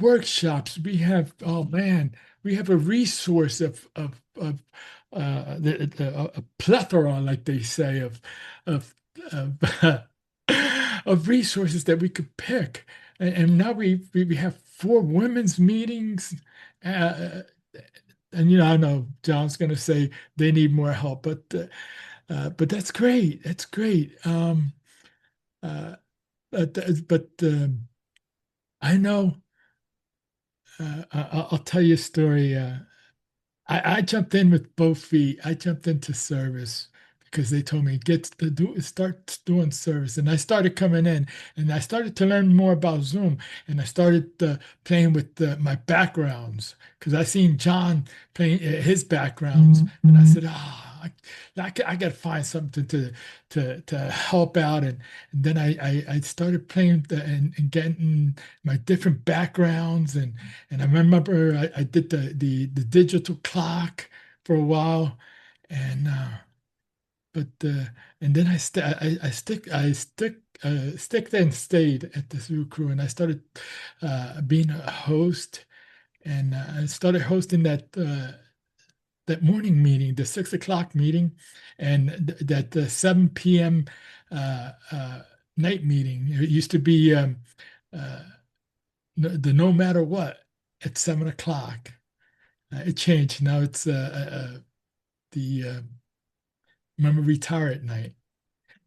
workshops. We have, oh man, we have a resource of a plethora, like they say, of of, of resources that we could pick. And now we have 4 women's meetings. Uh, and I know John's going to say they need more help, but that's great. That's great. Uh, but I know. I'll tell you a story. I jumped in with both feet. I jumped into service because they told me start doing service, and I started coming in, and I started to learn more about Zoom, and I started playing with my backgrounds because I seen John playing his backgrounds, and I said, I got to find something to help out, and then I started playing and getting my different backgrounds, and I remember I did the digital clock for a while, and but and then I stick then stayed at the Zoo Crew, and I started being a host, and I started hosting that morning meeting, the 6 o'clock meeting, and that 7 p.m. Night meeting. It used to be uh, no matter what at 7 o'clock. It changed. Now it's the remember retire at night.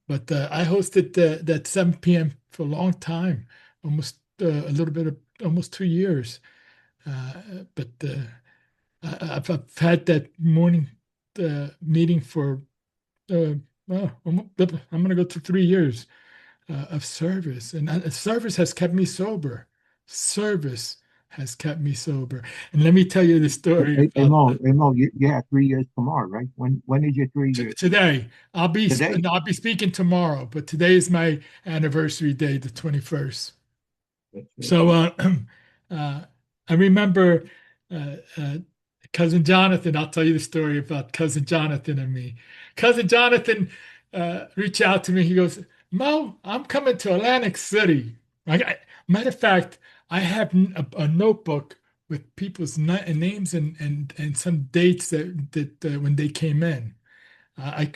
But I hosted that 7 p.m. for a long time, almost a little bit of almost 2 years. But I've had that morning meeting for I'm going to go to 3 years of service, and service has kept me sober. Service has kept me sober. And let me tell you the story about Hey, Mo, you have 3 years tomorrow, right? When is your 3 years? today. Today? I'll be speaking tomorrow, but today is my anniversary day, the 21st. So uh, I remember uh, uh, cousin Jonathan. I'll tell you the story about cousin Jonathan and me. Cousin Jonathan reached out to me. He goes, "Mo, I'm coming to Atlantic City." Matter of fact, I have a notebook with people's names and some dates that when they came in.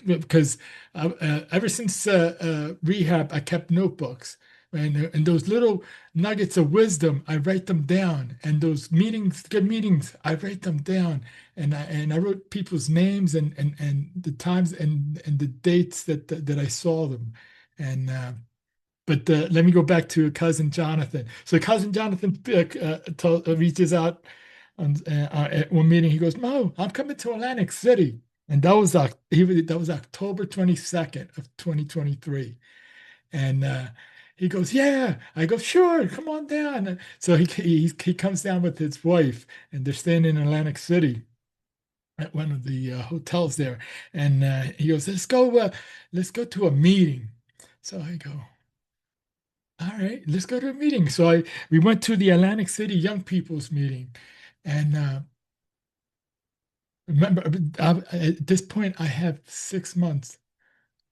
Because ever since rehab, I kept notebooks, and those little nuggets of wisdom, I write them down, and those meetings, good meetings, I write them down, and I wrote people's names and the times and the dates that I saw them, and but let me go back to cousin Jonathan. So cousin Jonathan reaches out at one meeting. He goes, "Mo, I'm coming to Atlantic City." And that was October 22nd of 2023. And he goes, "Yeah." I go, "Sure, come on down." So he comes down with his wife, and they're staying in Atlantic City at one of the hotels there. And he goes, let's go to a meeting." So I go, "All right, let's go to a meeting." So we went to the Atlantic City Young People's meeting, and remember, at this point, I have 6 months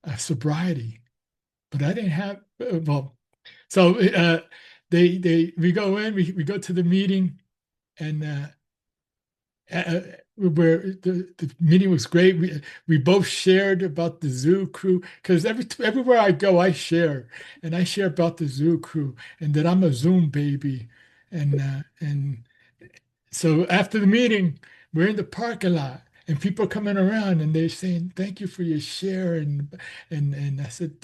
of sobriety, but I didn't have well. So we go in, we go to the meeting, and where the meeting was great. We both shared about the zoo crew because everywhere I go, I share, and I share about the zoo crew and that I'm a Zoom baby, and so after the meeting, we're in the parking lot. And people are coming around and they're saying, "Thank you for your share." And I said,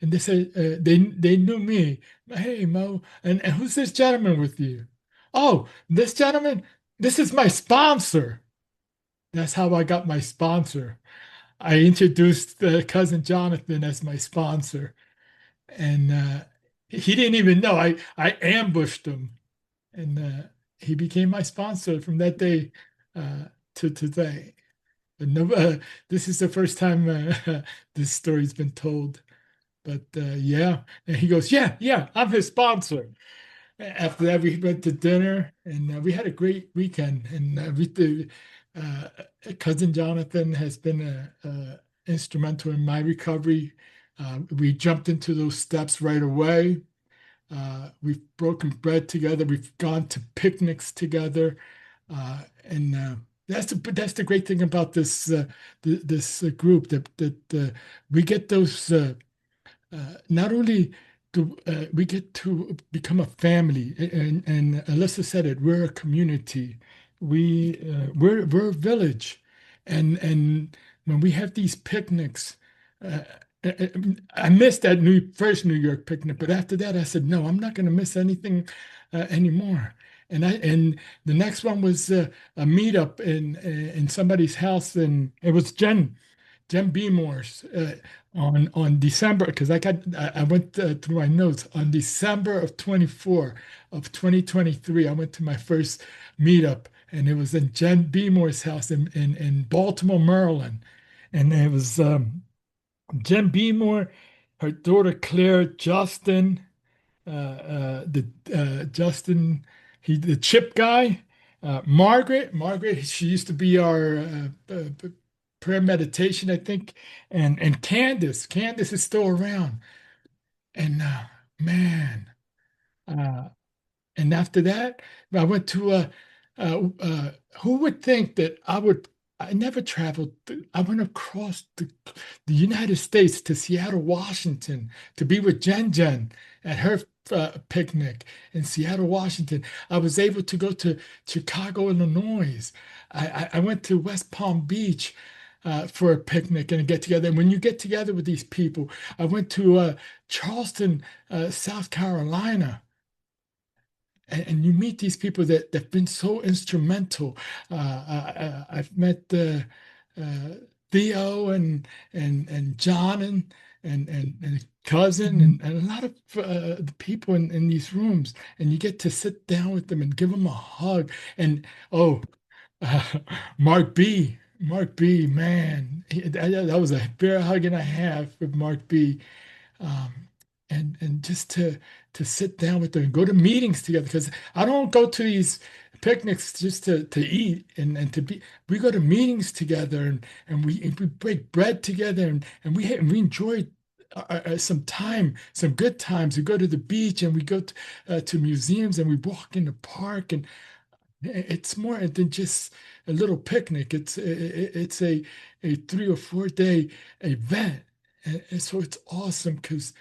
and they said they knew me. "Hey, Mo, and who's this gentleman with you?" "Oh, this gentleman, this is my sponsor." That's how I got my sponsor. I introduced cousin Jonathan as my sponsor, and he didn't even know. I ambushed him, and he became my sponsor from that day to today. But no, this is the first time this story's been told. But yeah, and he goes, "Yeah, yeah, I'm his sponsor." After that, we went to dinner, and we had a great weekend. And uh, cousin Jonathan has been instrumental in my recovery. We jumped into those steps right away. We've broken bread together. We've gone to picnics together, and that's the great thing about this group that we get those. Not only do we get to become a family, and Alyssa said it, we're a community. We're a village, and when we have these picnics, uh, I missed that first New York picnic, but after that, I said, no, I'm not going to miss anything anymore. And the next one was a meetup in somebody's house, and it was Jen Beemore's on December, because I went through my notes on December of 24 of 2023. I went to my first meetup, and it was in Jen Beemore's house in Baltimore, Maryland, and it was Jen Beemore, her daughter Claire, Justin, the Justin, the chip guy, Margaret. She used to be our prayer meditation, I think, and Candace is still around, and man, uh, and after that, I went to who would think that I never traveled. I went across the United States to Seattle, Washington to be with Jen at her picnic in Seattle, Washington. I was able to go to Chicago, Illinois. I went to West Palm Beach for a picnic and a get together. And when you get together with these people, I went to Charleston, South Carolina, and you meet these people that have been so instrumental. I've met uh, Theo and John and cousin and a lot of the people in these rooms, and you get to sit down with them and give them a hug. And oh, uh, Mark B, man, that was a bear hug and a half with Mark B, um, and just to sit down with them and go to meetings together, because I don't go to these picnics just to eat and to be. We go to meetings together, and we break bread together, and we enjoy some time, some good times. We go to the beach, and we go to museums, and we walk in the park, and it's more than just a little picnic. It's a 3 or 4 day event, and so it's awesome because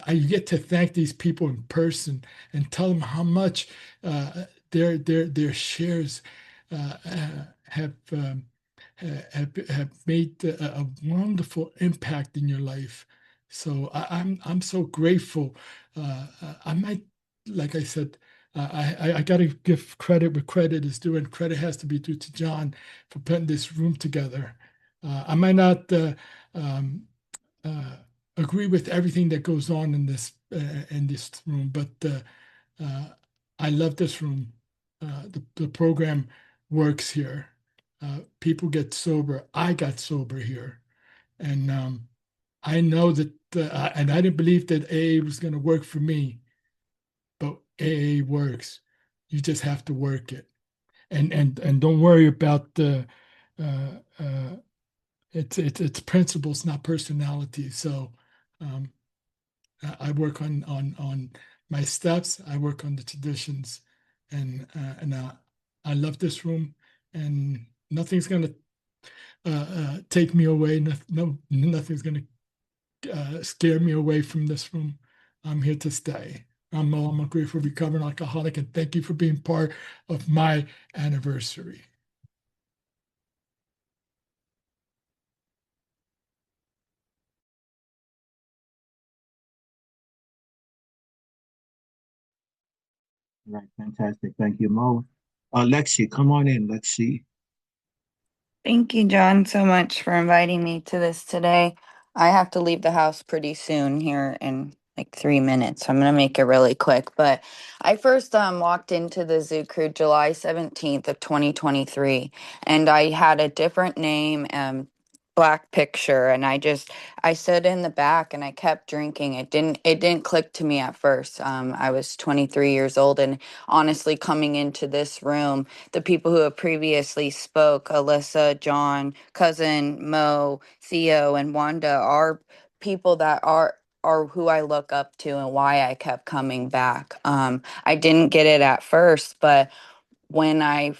I get to thank these people in person and tell them how much their shares have have made a wonderful impact in your life. So I'm so grateful. I might, like I said, I got to give credit where credit is due, and credit has to be due to John for putting this room together. I might not um, uh, agree with everything that goes on in this room, but uh, I love this room. The program works here. People get sober. I got sober here, and I know that. And I didn't believe that AA was going to work for me, but AA works. You just have to work it, and don't worry about the it's principles, not personality. So um, I work on my steps. I work on the traditions, and I love this room. and nothing's going to take me away. Nothing's going to scare me away from this room. I'm here to stay. I'm a grateful recovering alcoholic, and thank you for being part of my anniversary. Right, fantastic. Thank you, Mo. Lexi, come on in. Lexi. Thank you, John, so much for inviting me to this today. I have to leave the house pretty soon here in like 3 minutes, so I'm gonna make it really quick. But I first walked into the Zoo Crew July 17th of 2023, and I had a different name, black picture, and I stood in the back and I kept drinking. It didn't click to me at first. I was 23 years old, and honestly, coming into this room, the people who have previously spoke, Alyssa, John, Cousin, Mo, Theo, and Wanda, are people that are who I look up to and why I kept coming back. I didn't get it at first, but when I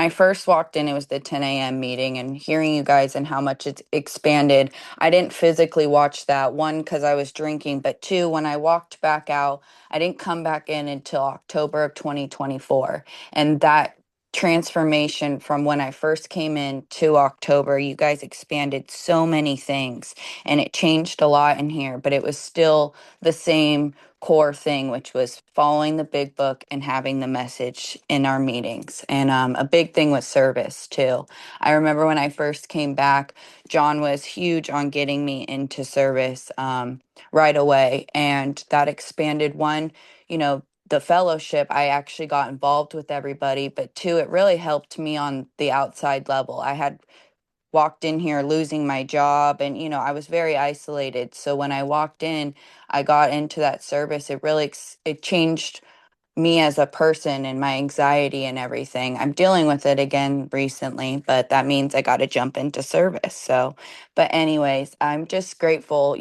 first walked in, it was the 10 a.m. meeting, and hearing you guys and how much it's expanded. I didn't physically watch that, one, because I was drinking, but two, when I walked back out, I didn't come back in until October of 2024. And that transformation from when I first came in to October, you guys expanded so many things, and it changed a lot in here, but it was still the same core thing, which was following the big book and having the message in our meetings. And a big thing was service too. I remember when I first came back, John was huge on getting me into service right away. And that expanded, one, the fellowship. I actually got involved with everybody, but two, it really helped me on the outside level. I had walked in here losing my job, and I was very isolated. So when I walked in, I got into that service. It really it changed me as a person and my anxiety and everything. I'm dealing with it again recently, but that means I got to jump into service. So, but anyways, I'm just grateful.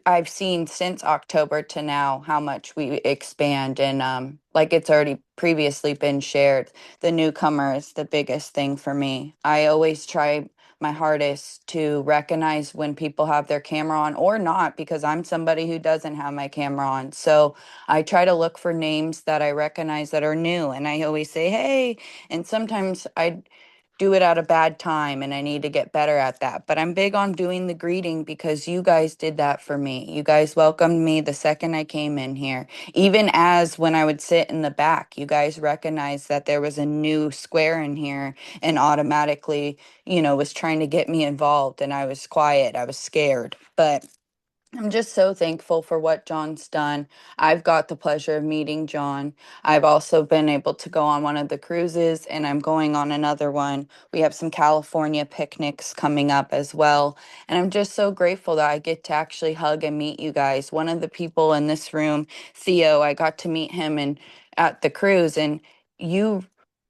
I've seen since October to now how much we expand, and like it's already previously been shared, the newcomer is the biggest thing for me. I always try my hardest to recognize when people have their camera on or not, because I'm somebody who doesn't have my camera on. So I try to look for names that I recognize that are new, and I always say hey. And sometimes I do it at a bad time, and I need to get better at that. But I'm big on doing the greeting because you guys did that for me. You guys welcomed me the second I came in here. Even as when I would sit in the back, you guys recognized that there was a new square in here and automatically, was trying to get me involved, and I was quiet. I was scared. But I'm just so thankful for what John's done. I've got the pleasure of meeting John. I've also been able to go on one of the cruises, and I'm going on another one. We have some California picnics coming up as well. And I'm just so grateful that I get to actually hug and meet you guys. One of the people in this room, Theo, I got to meet him at the cruise, and you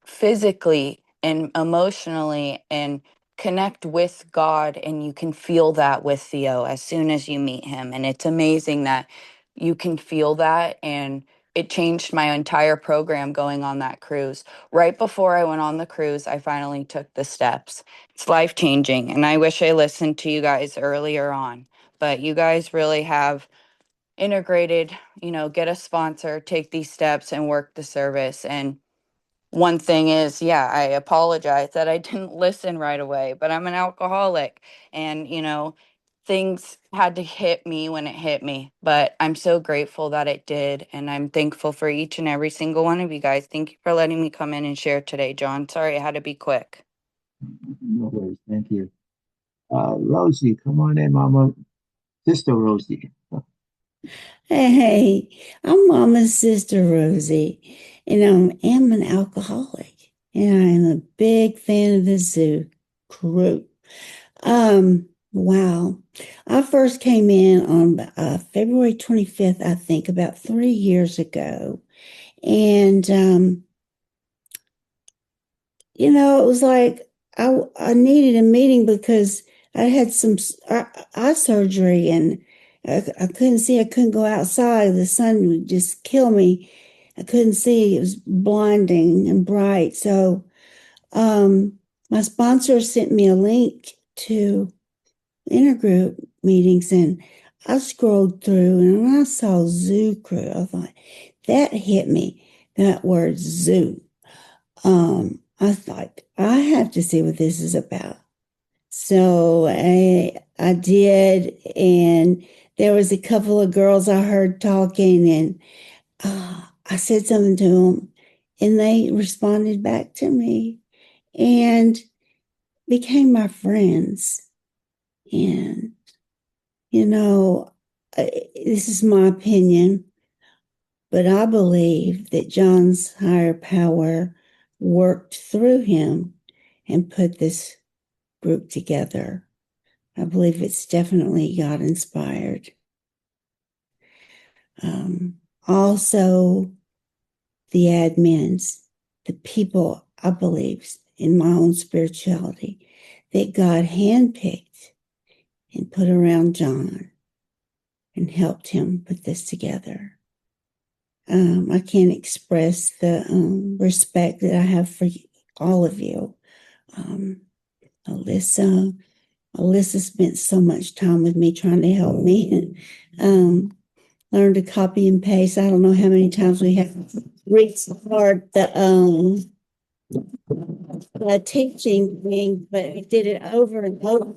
physically and emotionally and connect with God, and you can feel that with Theo as soon as you meet him. And it's amazing that you can feel that. And it changed my entire program going on that cruise. Right before I went on the cruise, I finally took the steps. It's life changing. And I wish I listened to you guys earlier on, but you guys really have integrated, get a sponsor, take these steps, and work the service. And one thing is, yeah, I apologize that I didn't listen right away, but I'm an alcoholic, and, things had to hit me when it hit me. But I'm so grateful that it did. And I'm thankful for each and every single one of you guys. Thank you for letting me come in and share today, John. Sorry I had to be quick. No worries. Thank you. Rosie, come on in, Mama. Sister Rosie. Hey, I'm Mama's sister Rosie, and I am an alcoholic, and I'm a big fan of the Zoo Crew. Wow. I first came in on February 25th, I think, about 3 years ago. And, it was like I needed a meeting because I had some eye surgery, and I couldn't see. I couldn't go outside. The sun would just kill me. I couldn't see. It was blinding and bright. So My sponsor sent me a link to intergroup meetings, and I scrolled through, and when I saw Zoo Crew, I thought that hit me, that word zoo. I thought I have to see what this is about. So I did, and there was a couple of girls I heard talking, and I said something to them, and they responded back to me and became my friends. And, this is my opinion, but I believe that John's higher power worked through him and put this group together. I believe it's definitely God inspired. Also, the admins, the people I believe in my own spirituality that God handpicked and put around John and helped him put this together. I can't express the respect that I have for all of you. Alyssa spent so much time with me trying to help me. Learned to copy and paste. I don't know how many times we have restart the teaching thing, but we did it over and over.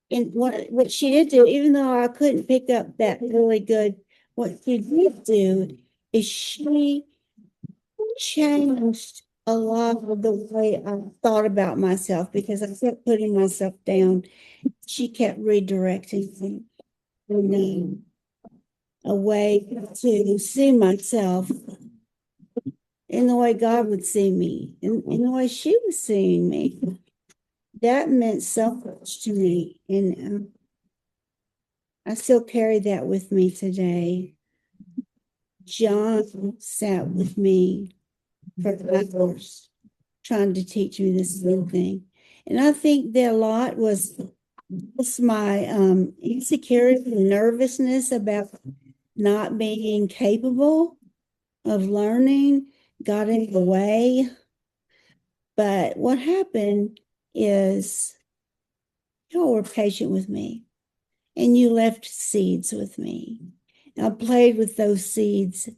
And what she did do, even though I couldn't pick up that really good, what she did do is she changed a lot of the way I thought about myself, because I kept putting myself down. She kept redirecting me in a way to see myself in the way God would see me, in the way she was seeing me. That meant so much to me. And I still carry that with me today. John sat with me for hours trying to teach me this little thing. And I think that a lot was just my insecurity and nervousness about not being capable of learning got in the way. But what happened is y'all were patient with me, and you left seeds with me. I played with those seeds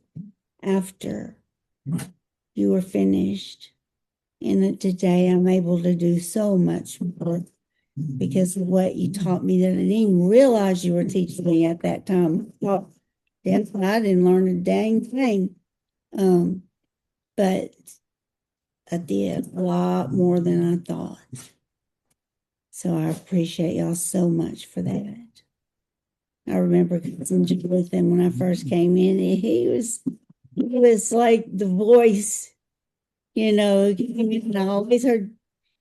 after you were finished. And today I'm able to do so much more because of what you taught me that I didn't even realize you were teaching me at that time. Well, I didn't learn a dang thing. But I did a lot more than I thought. So I appreciate y'all so much for that. I remember Cousin Jonathan when I first came in, he was like the voice, and I always heard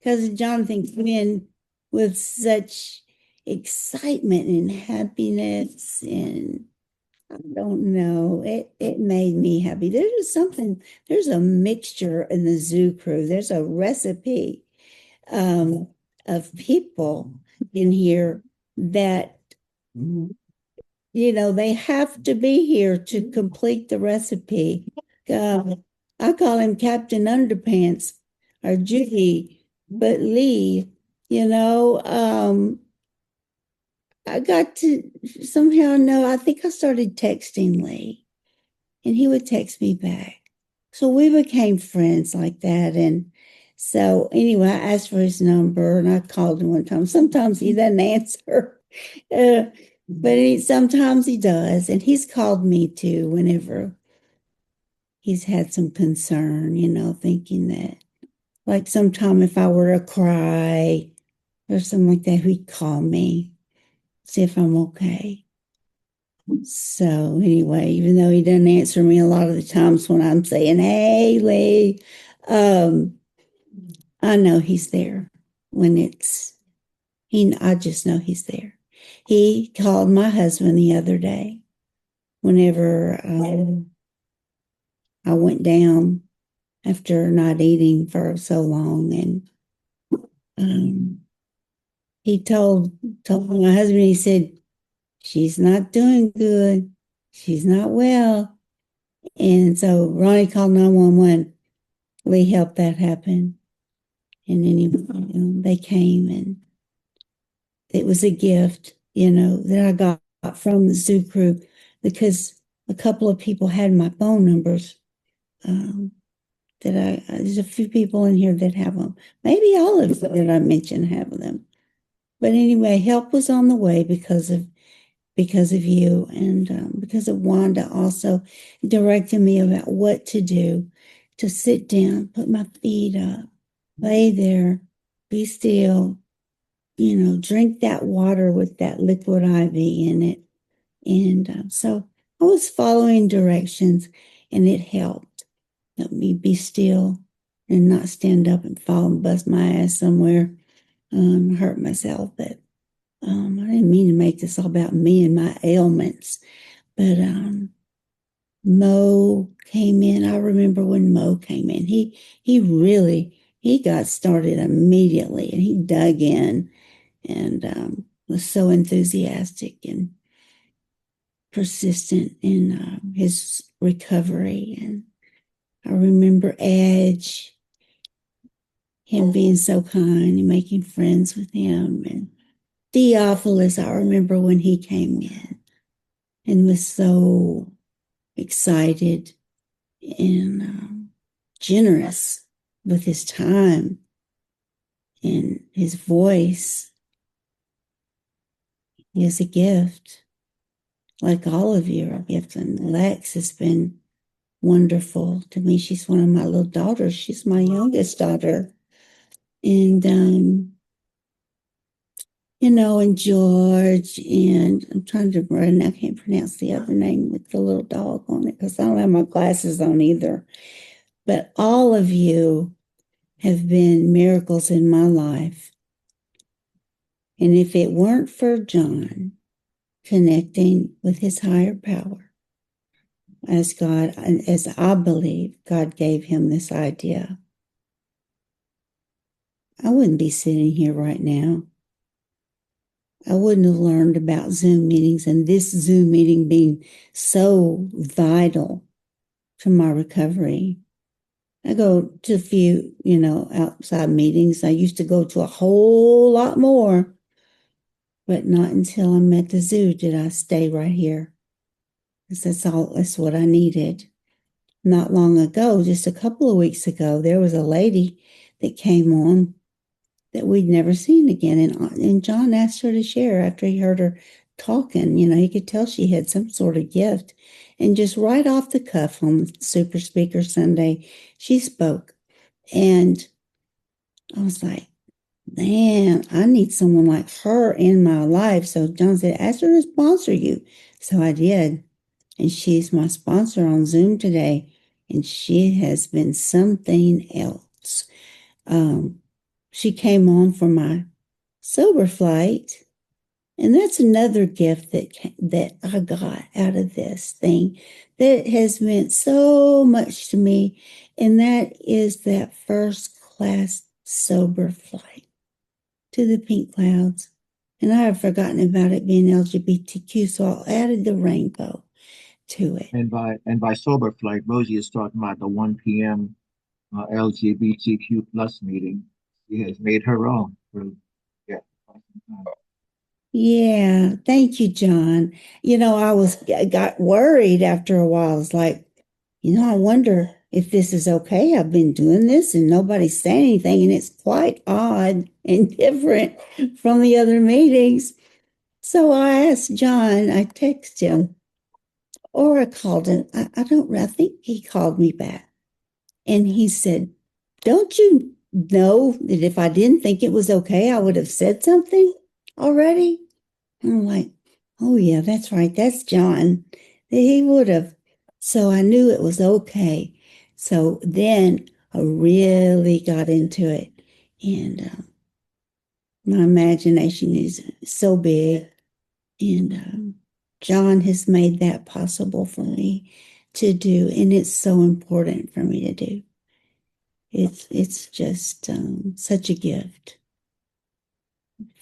Cousin Jonathan come in with such excitement and happiness, and I don't know, it made me happy. There's a mixture in the Zoo Crew. There's a recipe of people in here that they have to be here to complete the recipe. I call him Captain Underpants or Judy, but Lee, I got to somehow know, I think I started texting Lee, and he would text me back. So we became friends like that. And so anyway, I asked for his number and I called him one time. Sometimes he doesn't answer, but sometimes he does. And he's called me too whenever he's had some concern, thinking that, like sometime if I were to cry or something like that, he'd call me, see if I'm okay. So anyway, even though he doesn't answer me a lot of the times when I'm saying, "Hey, Lee," I know he's there when I just know he's there. He called my husband the other day whenever I went down after not eating for so long, and he told my husband, he said, "She's not doing good. She's not well." And so Ronnie called 911. Lee helped that happen. And anyway, they came, and it was a gift, that I got from the zoo crew, because a couple of people had my phone numbers. There's a few people in here that have them. Maybe all of them that I mentioned have them. But anyway, help was on the way because of you, and because of Wanda also directing me about what to do, to sit down, put my feet up, lay there, be still, drink that water with that liquid IV in it. And so I was following directions, and it helped. Let me be still and not stand up and fall and bust my ass somewhere, hurt myself. But I didn't mean to make this all about me and my ailments. But Mo came in. I remember when Mo came in. He got started immediately, and he dug in, and was so enthusiastic and persistent in his recovery. And I remember Edge, him being so kind and making friends with him. And Theophilus, I remember when he came in and was so excited and generous with his time and his voice. He is a gift, like all of you are a gift. And Lex has been wonderful to me. She's one of my little daughters. She's my youngest daughter. And, and George, and I'm trying to run, I can't pronounce the other name with the little dog on it because I don't have my glasses on either. But all of you have been miracles in my life. And if it weren't for John connecting with his higher power, as I believe God gave him this idea, I wouldn't be sitting here right now. I wouldn't have learned about Zoom meetings, and this Zoom meeting being so vital to my recovery. I go to a few, outside meetings. I used to go to a whole lot more, but not until I met the zoo did I stay right here. Because that's what I needed. Not long ago, just a couple of weeks ago, there was a lady that came on that we'd never seen again. And John asked her to share after he heard her talking. He could tell she had some sort of gift. And just right off the cuff on Super Speaker Sunday, she spoke. And I was like, man, I need someone like her in my life. So John said, ask her to sponsor you. So I did. And she's my sponsor on Zoom today. And she has been something else. She came on for my sober flight. And that's another gift that I got out of this thing that has meant so much to me. And that is that first class sober flight to the Pink Clouds. And I have forgotten about it being LGBTQ, so I added the rainbow to it. And by sober flight, Rosie is talking about the 1 p.m. LGBTQ plus meeting. She has made her own. Yeah. Yeah, thank you, John. I got worried after a while. I was like, I wonder if this is okay. I've been doing this and nobody's saying anything, and it's quite odd and different from the other meetings. So I asked John, I texted him, or I called him. I think he called me back. And he said, don't you know that if I didn't think it was okay, I would have said something already? And I'm like, oh yeah, that's right. That's John. He would have. So I knew it was okay. So then I really got into it. And my imagination is so big. And John has made that possible for me to do. And it's so important for me to do. It's just such a gift.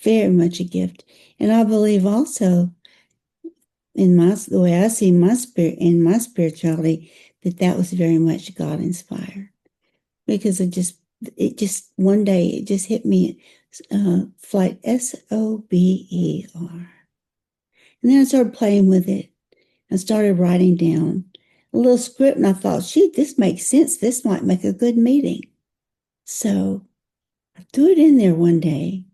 Very much a gift. And I believe also the way I see my spirit in my spirituality, that was very much God inspired, because I just it just one day it just hit me, flight SOBER. And then I started playing with it. I started writing down a little script, and I thought, shoot, this makes sense. This might make a good meeting. So I threw it in there one day,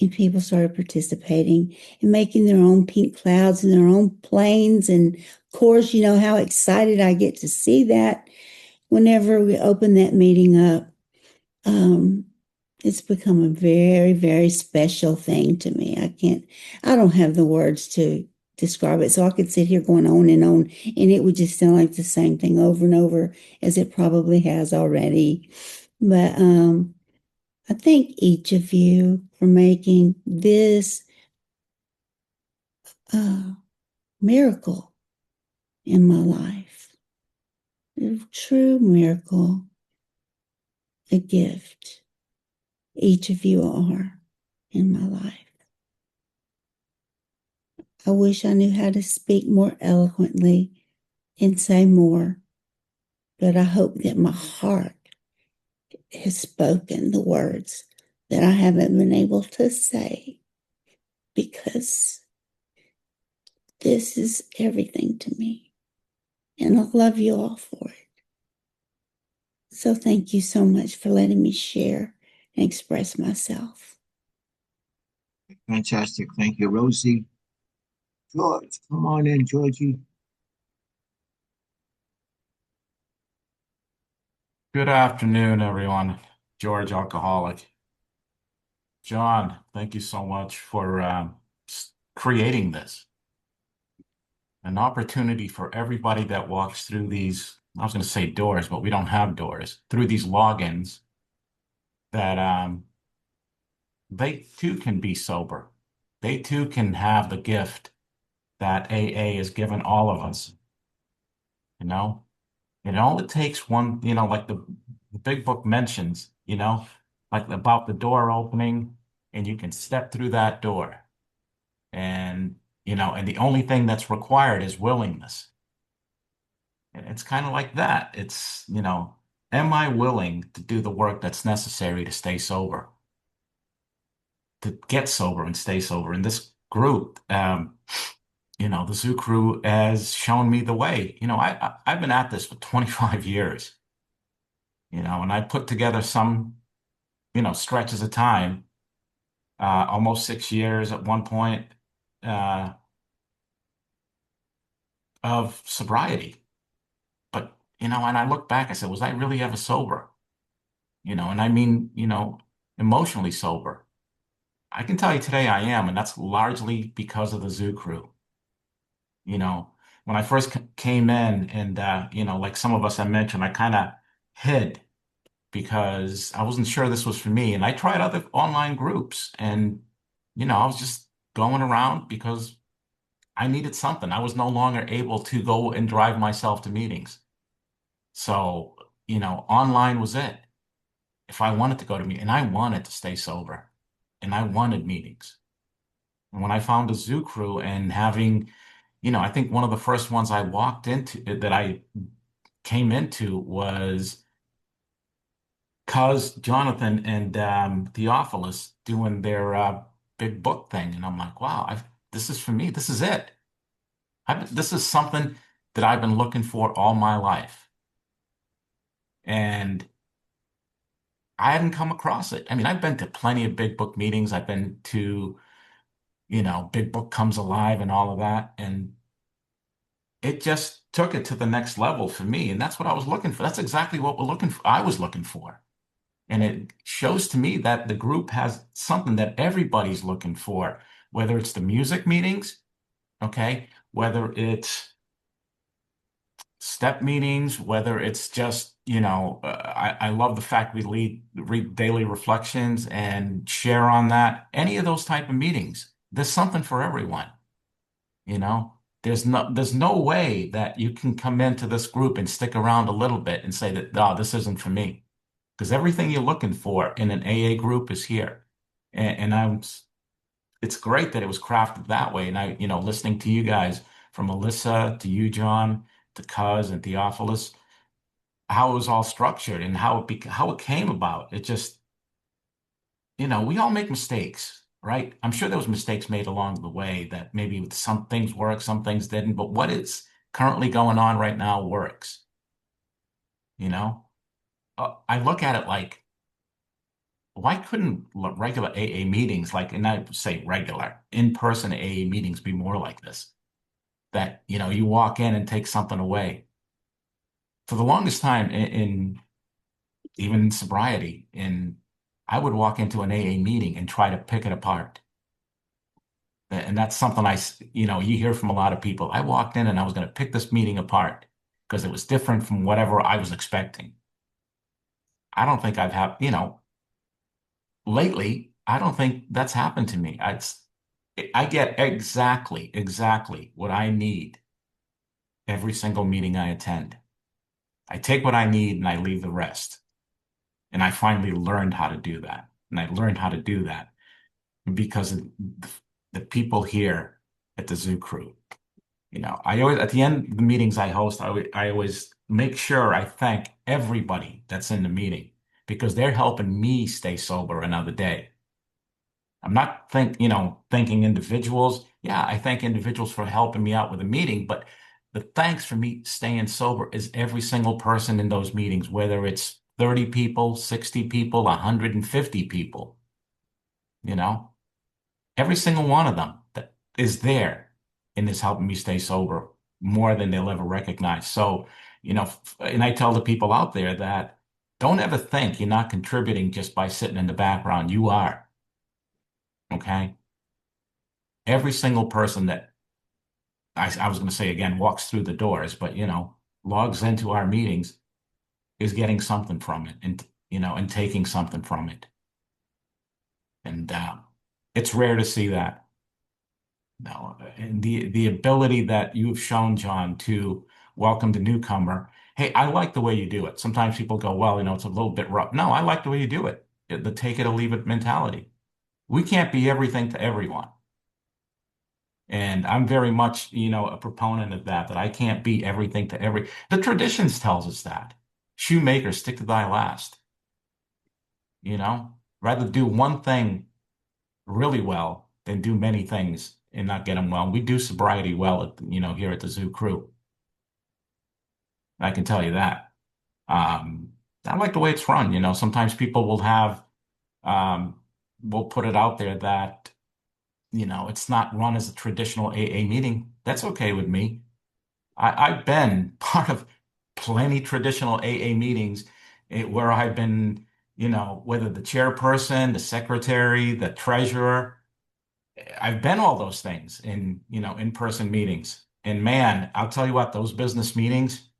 and people started participating and making their own pink clouds and their own planes. And of course, you know how excited I get to see that whenever we open that meeting up. It's become a very, very special thing to me. I don't have the words to describe it. So I could sit here going on, and it would just sound like the same thing over and over as it probably has already. But I thank each of you for making this miracle in my life. A true miracle, a gift. Each of you are in my life. I wish I knew how to speak more eloquently and say more, but I hope that my heart has spoken the words that I haven't been able to say, because this is everything to me, and I love you all for it. So thank you so much for letting me share and express myself. Fantastic. Thank you, Rosie. George, come on in, Georgie. Good afternoon, everyone. George, alcoholic. John, thank you so much for creating this. An opportunity for everybody that walks through these, I was going to say doors, but we don't have doors, through these logins, that they too can be sober. They too can have the gift that AA has given all of us. You know, it only takes one, like the big book mentions, like about the door opening, and you can step through that door. And, and the only thing that's required is willingness. And it's kind of like that. It's, am I willing to do the work that's necessary to stay sober, to get sober and stay sober? In this group, the Zoo Crew has shown me the way. I've been at this for 25 years, and I put together some, stretches of time, almost 6 years at one point, uh, of sobriety. But, and I look back, I said, was I really ever sober? And I mean, emotionally sober. I can tell you today I am, and that's largely because of the Zoo Crew. When I first came in, and, like some of us I mentioned, I kind of hid because I wasn't sure this was for me. And I tried other online groups, and, I was just going around because I needed something. I was no longer able to go and drive myself to meetings. So, online was it. If I wanted to go to meetings, and I wanted to stay sober, and I wanted meetings. And when I found a Zoo Crew and having, I think one of the first ones I walked into that I came into was Cuz Jonathan and Theophilus doing their big book thing. And I'm like, wow, this is for me. This is it. This is something that I've been looking for all my life. And I hadn't come across it. I mean, I've been to plenty of big book meetings. I've been to, Big Book Comes Alive and all of that. And it just took it to the next level for me. And that's what I was looking for. That's exactly what I was looking for. And it shows to me that the group has something that everybody's looking for, whether it's the music meetings, okay, whether it's step meetings, whether it's just, I love the fact we read daily reflections and share on that. Any of those type of meetings, there's something for everyone. You know, there's no way that you can come into this group and stick around a little bit and say that, oh, this isn't for me. Because everything you're looking for in an AA group is here. And it's great that it was crafted that way. And listening to you guys, from Alyssa to you, John, to Cuz and Theophilus, how it was all structured and how it came about. It just, we all make mistakes, right? I'm sure there was mistakes made along the way that maybe some things worked, some things didn't, but what is currently going on right now works, you know? I look at it like, why couldn't regular AA meetings, like, and I say regular, in-person AA meetings be more like this? That, you walk in and take something away. For the longest time in even sobriety, I would walk into an AA meeting and try to pick it apart. And that's something you hear from a lot of people. I walked in and I was going to pick this meeting apart because it was different from whatever I was expecting. I don't think lately, I don't think that's happened to me. I get exactly what I need every single meeting I attend. I take what I need and I leave the rest. And I finally learned how to do that. And I learned how to do that because of the people here at the Zoo Crew. I always, at the end of the meetings I host, I always make sure I thank everybody that's in the meeting because they're helping me stay sober another day. I'm not thanking individuals. Yeah, I thank individuals for helping me out with a meeting, but the thanks for me staying sober is every single person in those meetings, whether it's 30 people, 60 people, 150 people, you know, every single one of them that is there and is helping me stay sober more than they'll ever recognize. So, and I tell the people out there that don't ever think you're not contributing just by sitting in the background. You are, okay? Every single person that I was going to say again walks through the doors, but logs into our meetings is getting something from it, and taking something from it, and it's rare to see that. No, and the ability that you've shown, John, to welcome the newcomer. Hey, I like the way you do it. Sometimes people go, well, it's a little bit rough. No, I like the way you do it. The take it or leave it mentality. We can't be everything to everyone. And I'm very much, a proponent of that I can't be everything to the traditions tells us that. Shoemaker, stick to thy last, rather do one thing really well than do many things and not get them well. We do sobriety well here at the Zoo Crew. I can tell you that. I like the way it's run. Sometimes people will put it out there that, it's not run as a traditional AA meeting. That's okay with me. I've been part of plenty traditional AA meetings where I've been, whether the chairperson, the secretary, the treasurer, I've been all those things in-person meetings. And man, I'll tell you what, those business meetings,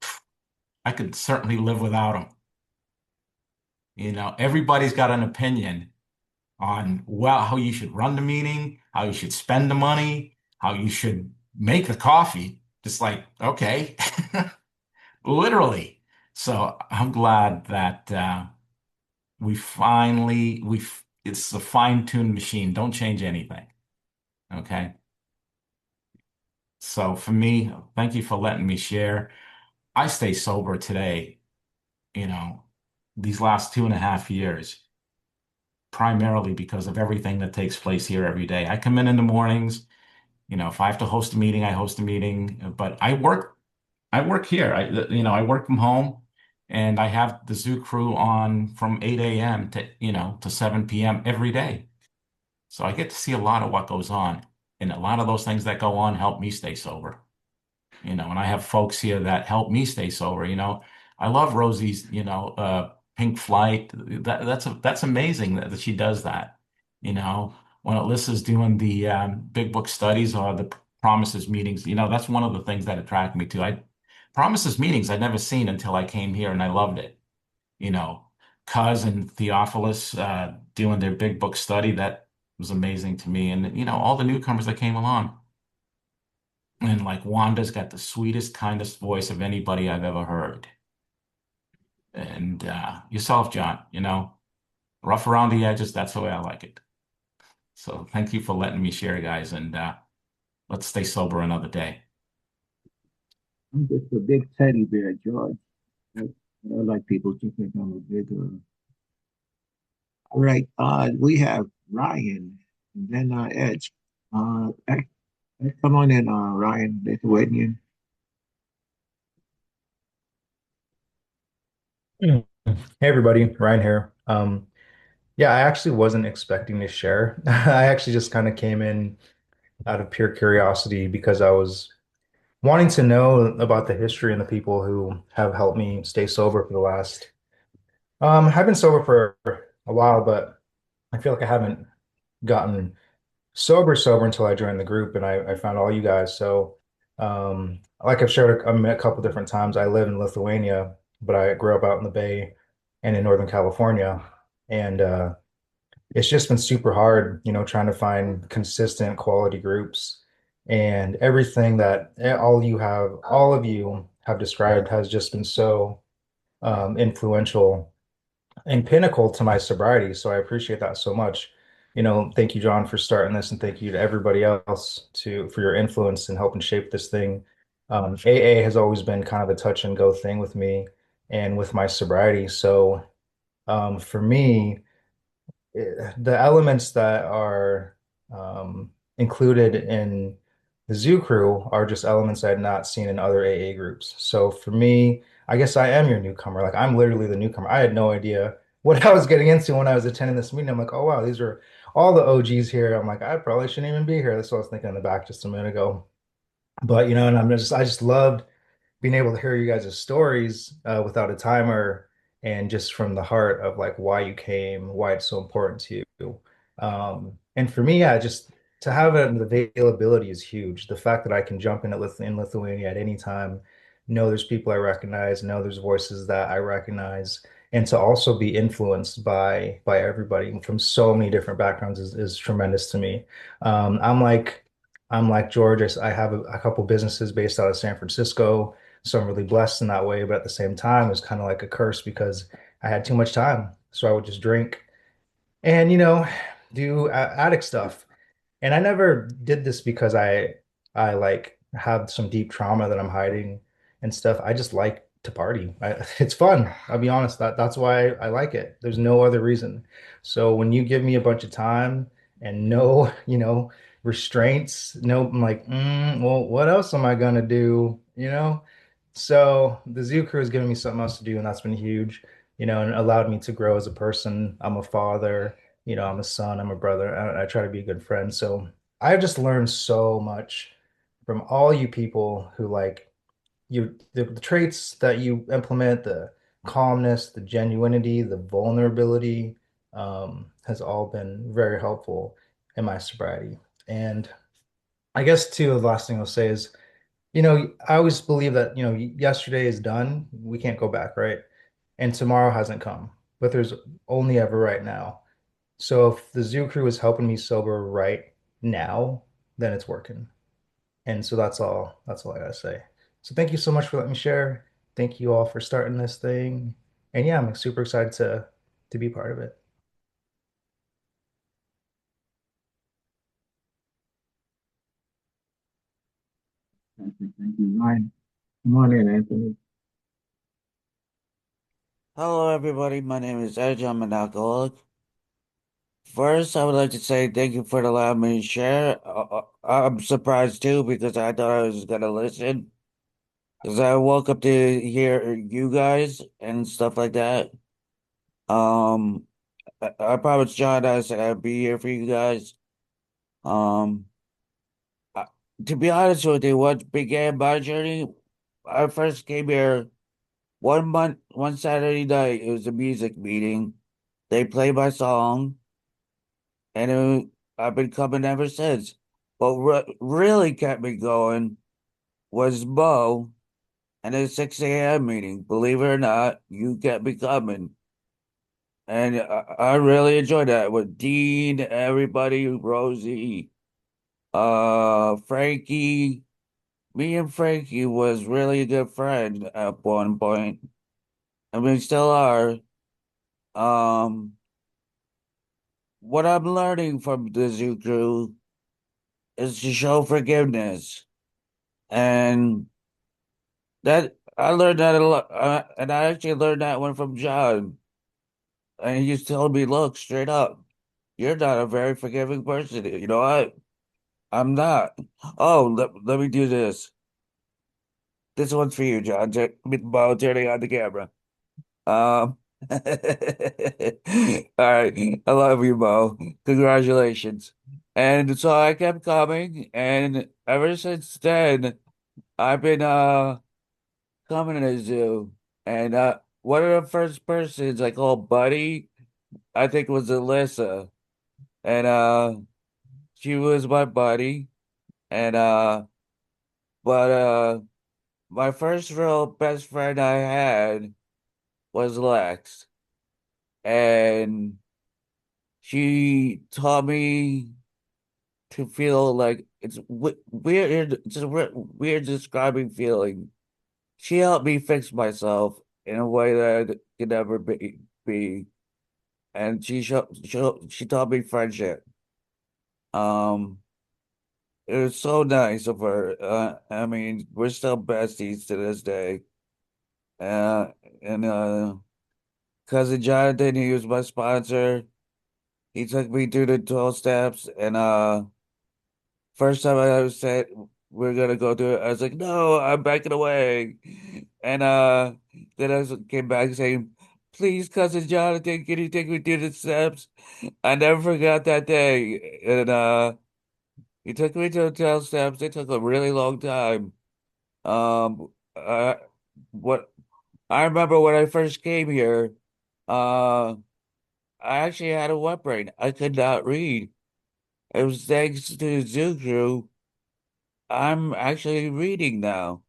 I could certainly live without them. Everybody's got an opinion on, well, how you should run the meeting, how you should spend the money, how you should make the coffee. Just like, okay, literally. So I'm glad that it's a fine-tuned machine. Don't change anything. Okay. So for me, thank you for letting me share. I stay sober today, you know, these last 2.5 years, primarily because of everything that takes place here every day. I come in the mornings, if I have to host a meeting, I host a meeting, but I work here. I work from home and I have the Zoo Crew on from 8 a.m. to 7 p.m. every day. So I get to see a lot of what goes on. And a lot of those things that go on help me stay sober. And I have folks here that help me stay sober. I love Rosie's, Pink Flight. That's amazing that she does that. You know, when Alyssa's doing the big book studies or the promises meetings, that's one of the things that attract me to. I promises meetings I'd never seen until I came here and I loved it. You know, Cuz and Theophilus doing their big book study, that was amazing to me. And all the newcomers that came along. And like Wanda's got the sweetest, kindest voice of anybody I've ever heard. And yourself, John, rough around the edges, that's the way I like it. So thank you for letting me share, guys, and let's stay sober another day. I'm just a big teddy bear, George. I like people to think I'm a big. All right. We have Ryan and then Edge. Come on in, Ryan, Lithuanian. Hey everybody, Ryan here. Yeah, I actually wasn't expecting to share. I actually just kind of came in out of pure curiosity because I was wanting to know about the history and the people who have helped me stay sober for the last I've been sober for a while, but I feel like I haven't gotten sober until I joined the group and I found all you guys. So like I've shared a couple different times, I live in Lithuania, but I grew up out in the Bay and in Northern California. And it's just been super hard, trying to find consistent quality groups. And everything that all of you have described has just been so influential and pinnacle to my sobriety. So I appreciate that so much. Thank you, John, for starting this, and thank you to everybody else for your influence and helping shape this thing. AA has always been kind of a touch and go thing with me and with my sobriety. So for me, the elements that are included in the Zoo Crew are just elements I had not seen in other AA groups. So for me, I guess I am your newcomer. Like I'm literally the newcomer. I had no idea what I was getting into when I was attending this meeting. I'm like, oh wow, these are all the OGs here. I'm like, I probably shouldn't even be here. That's what I was thinking in the back just a minute ago. But and I just loved being able to hear you guys' stories without a timer and just from the heart of like why you came, why it's so important to you. And for me, yeah, just to have it, the availability is huge. The fact that I can jump in Lithuania at any time, know there's people I recognize, know there's voices that I recognize, and to also be influenced by everybody from so many different backgrounds is tremendous to me. Um, I'm like I'm like George. I have a couple businesses based out of San Francisco. So I'm really blessed in that way. But at the same time, it's kind of like a curse because I had too much time. So I would just drink and, do addict stuff. And I never did this because I like have some deep trauma that I'm hiding and stuff. I just like to party. It's fun. I'll be honest, that's why I like it. There's no other reason. So when you give me a bunch of time and no, restraints, no, I'm like, well, what else am I gonna do? So the Zoo Crew has given me something else to do, and that's been huge, and allowed me to grow as a person. I'm a father, I'm a son, I'm a brother. I try to be a good friend. So I've just learned so much from all you people who the traits that you implement, the calmness, the genuinity, the vulnerability, has all been very helpful in my sobriety. And I guess too, the last thing I'll say is, I always believe that, yesterday is done. We can't go back, right? And tomorrow hasn't come, but there's only ever right now. So if the Zoo Crew is helping me sober right now, then it's working. And so that's all I gotta say. So thank you so much for letting me share. Thank you all for starting this thing. And yeah, I'm super excited to be part of it. Thank you, Ryan. Come on in, Anthony. Hello, everybody. My name is Edge. I'm an alcoholic. First, I would like to say thank you for allowing me to share. I'm surprised too because I thought I was gonna listen. Because I woke up to hear you guys and stuff like that. Um, I promised John I said I'd be here for you guys. Um, I- to be honest with you, what began my journey, I first came here one Saturday night. It was a music meeting. They played my song. And I've been coming ever since. But what really kept me going was Mo and his 6 a.m. meeting. Believe it or not, you kept me coming. And I really enjoyed that with Dean, everybody, Rosie, Frankie. Me and Frankie was really a good friend at one point. I mean, still are. Um, what I'm learning from the Zoo Crew is to show forgiveness. And that I learned that a lot, and I actually learned that one from John. And he just told me, look, straight up, you're not a very forgiving person. You know what? I'm not. Oh, let me do this. This one's for you, John. While turning on the camera. Um, all right. I love you, Mo. Congratulations. And so I kept coming, and ever since then, I've been coming to the zoo. And one of the first persons I called Buddy, I think was Alyssa. And she was my buddy. And but my first real best friend I had was Lex. And she taught me to feel like it's weird, it's a weird describing feeling. She helped me fix myself in a way that I could never be. And she taught me friendship. Um, it was so nice of her. I mean, we're still besties to this day. Uh, and cousin Jonathan, he was my sponsor. He took me through the 12 steps, and first time I ever said we're gonna go do it, I was like, no, I'm backing away. And then came back saying, please, cousin Jonathan, can you take me through the steps? I never forgot that day. And he took me to the 12 steps. It took a really long time. What I remember when I first came here, uh I actually had a wet brain. I could not read. It was thanks to the zoo crew. I'm actually reading now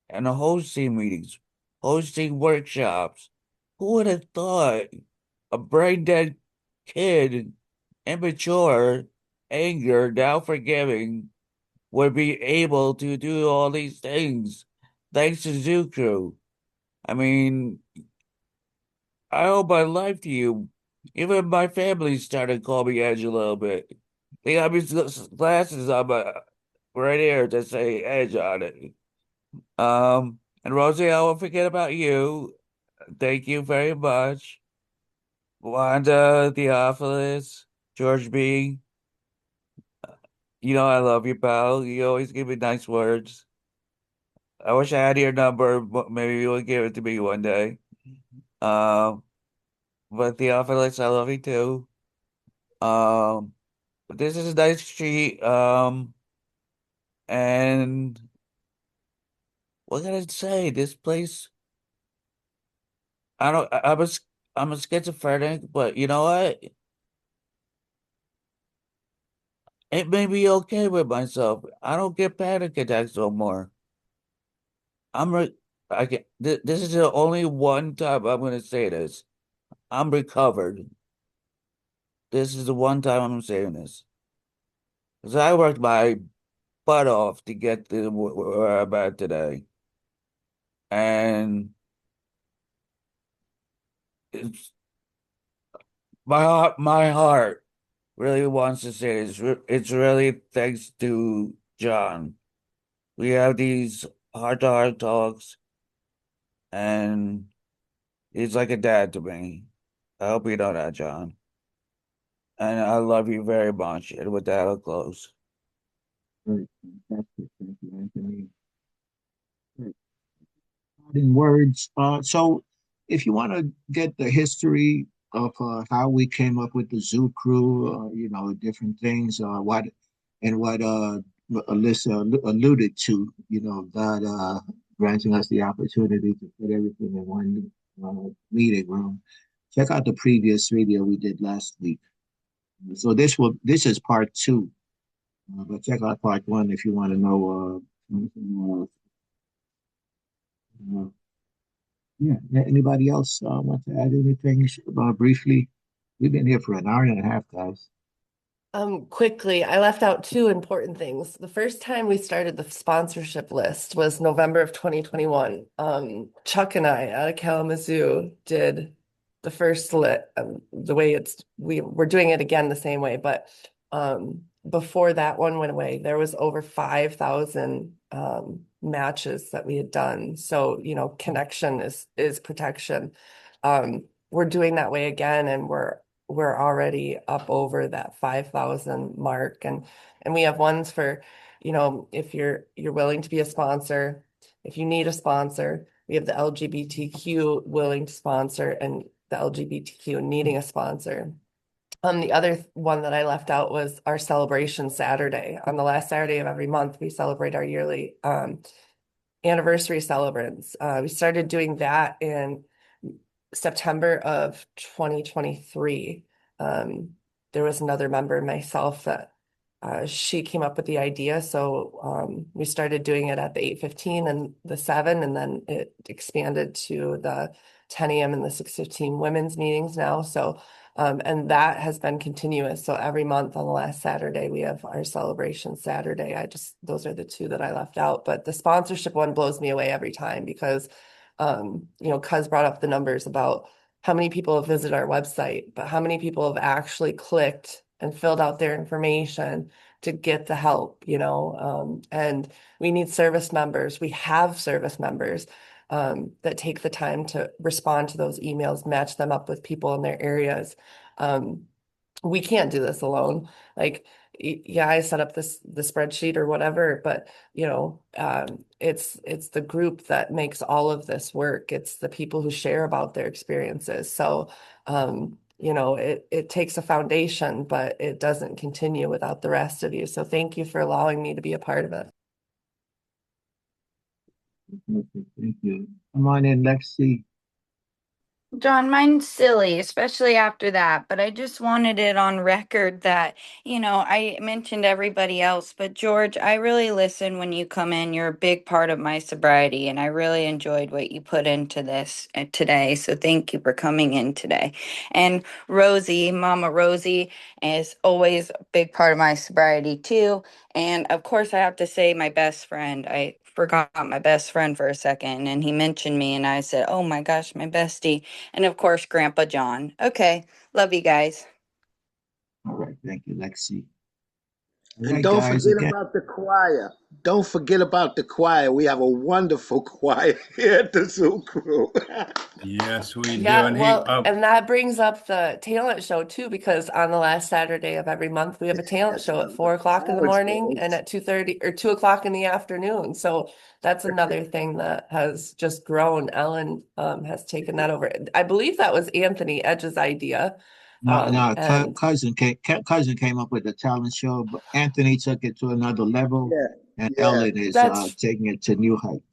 and hosting meetings, hosting workshops. Who would have thought a brain dead kid, immature, anger, now forgiving, would be able to do all these things thanks to Zoo Crew? I mean, I owe my life to you. Even my family started calling me Edge a little bit. They got me glasses on my right here that say Edge on it. And Rosie, I won't forget about you. Thank you very much. Wanda, Theophilus, George B. You know I love you, pal. You always give me nice words. I wish I had your number, but maybe you would give it to me one day. Um, but Theophilus, I love you too. Um, but this is a nice street. And what can I say? This place, I don't, I'm a schizophrenic, but you know what? It made me okay with myself. I don't get panic attacks no more. I'm re I can this is the only one time I'm gonna say this. I'm recovered. This is the one time I'm saying this. Because I worked my butt off to get to where I'm at today. And it's my heart really wants to say this. It's really thanks to John. We have these heart-to-heart talks, and he's like a dad to me. I hope you know that, John. And I love you very much. And with that, I'll close. Great, fantastic. Thank you, Anthony. Great. In words. So if you want to get the history of how we came up with the zoo crew, different things, what Alyssa alluded to, God granting us the opportunity to put everything in one meeting room. Check out the previous video we did last week. So this is part two, but check out part one if you want to know something more. Yeah. Anybody else want to add anything briefly? We've been here for an hour and a half, guys. Quickly, I left out two important things. The first time we started the sponsorship list was November of 2021. Chuck and I out of Kalamazoo did the first lit, the way we're doing it again the same way, but before that one went away, there was over 5,000 matches that we had done. So, connection is protection. We're doing that way again, and we're already up over that 5,000 mark. And we have ones for, if you're willing to be a sponsor, if you need a sponsor, we have the LGBTQ willing to sponsor and the LGBTQ needing a sponsor. The other one that I left out was our celebration Saturday. On the last Saturday of every month, we celebrate our yearly anniversary celebrants. We started doing that in September of 2023. There was another member, myself, that she came up with the idea. So we started doing it at the 8:15 and the 7, and then it expanded to the 10 a.m. and the 6:15 women's meetings now. So and that has been continuous. So every month on the last Saturday, we have our celebration Saturday. Those are the two that I left out. But the sponsorship one blows me away every time because, Cuz brought up the numbers about how many people have visited our website, but how many people have actually clicked and filled out their information to get the help, and we need service members. We have service members that take the time to respond to those emails, match them up with people in their areas. We can't do this alone. Like, yeah, I set up the spreadsheet or whatever, but it's the group that makes all of this work. It's the people who share about their experiences. So it takes a foundation, but it doesn't continue without the rest of you. So thank you for allowing me to be a part of it. Thank you. Come on in, Lexi. John, mine's silly, especially after that, but I just wanted it on record that, I mentioned everybody else, but George, I really listen when you come in. You're a big part of my sobriety, and I really enjoyed what you put into this today. So thank you for coming in today. And Rosie, Mama Rosie, is always a big part of my sobriety too. And of course, I have to say, my best friend. I forgot my best friend for a second, and he mentioned me, and I said, "Oh my gosh, my bestie." And of course, Grandpa John. Okay. Love you guys. All right, thank you, Lexi. All And right, don't guys, forget again. about the choir. Don't forget about the choir. We have a wonderful choir here at the Zoo Crew. Yes, we do. Yeah, And hey, well, and that brings up the talent show too, because on the last Saturday of every month, we have a talent show at 4 o'clock in the morning and at 2:30 or 2 o'clock in the afternoon. So that's another thing that has just grown. Ellen has taken that over. I believe that was Anthony Edge's idea. No, And cousin came up with the talent show, but Anthony took it to another level, Yeah, and yeah. Ellen is that's taking it to new heights.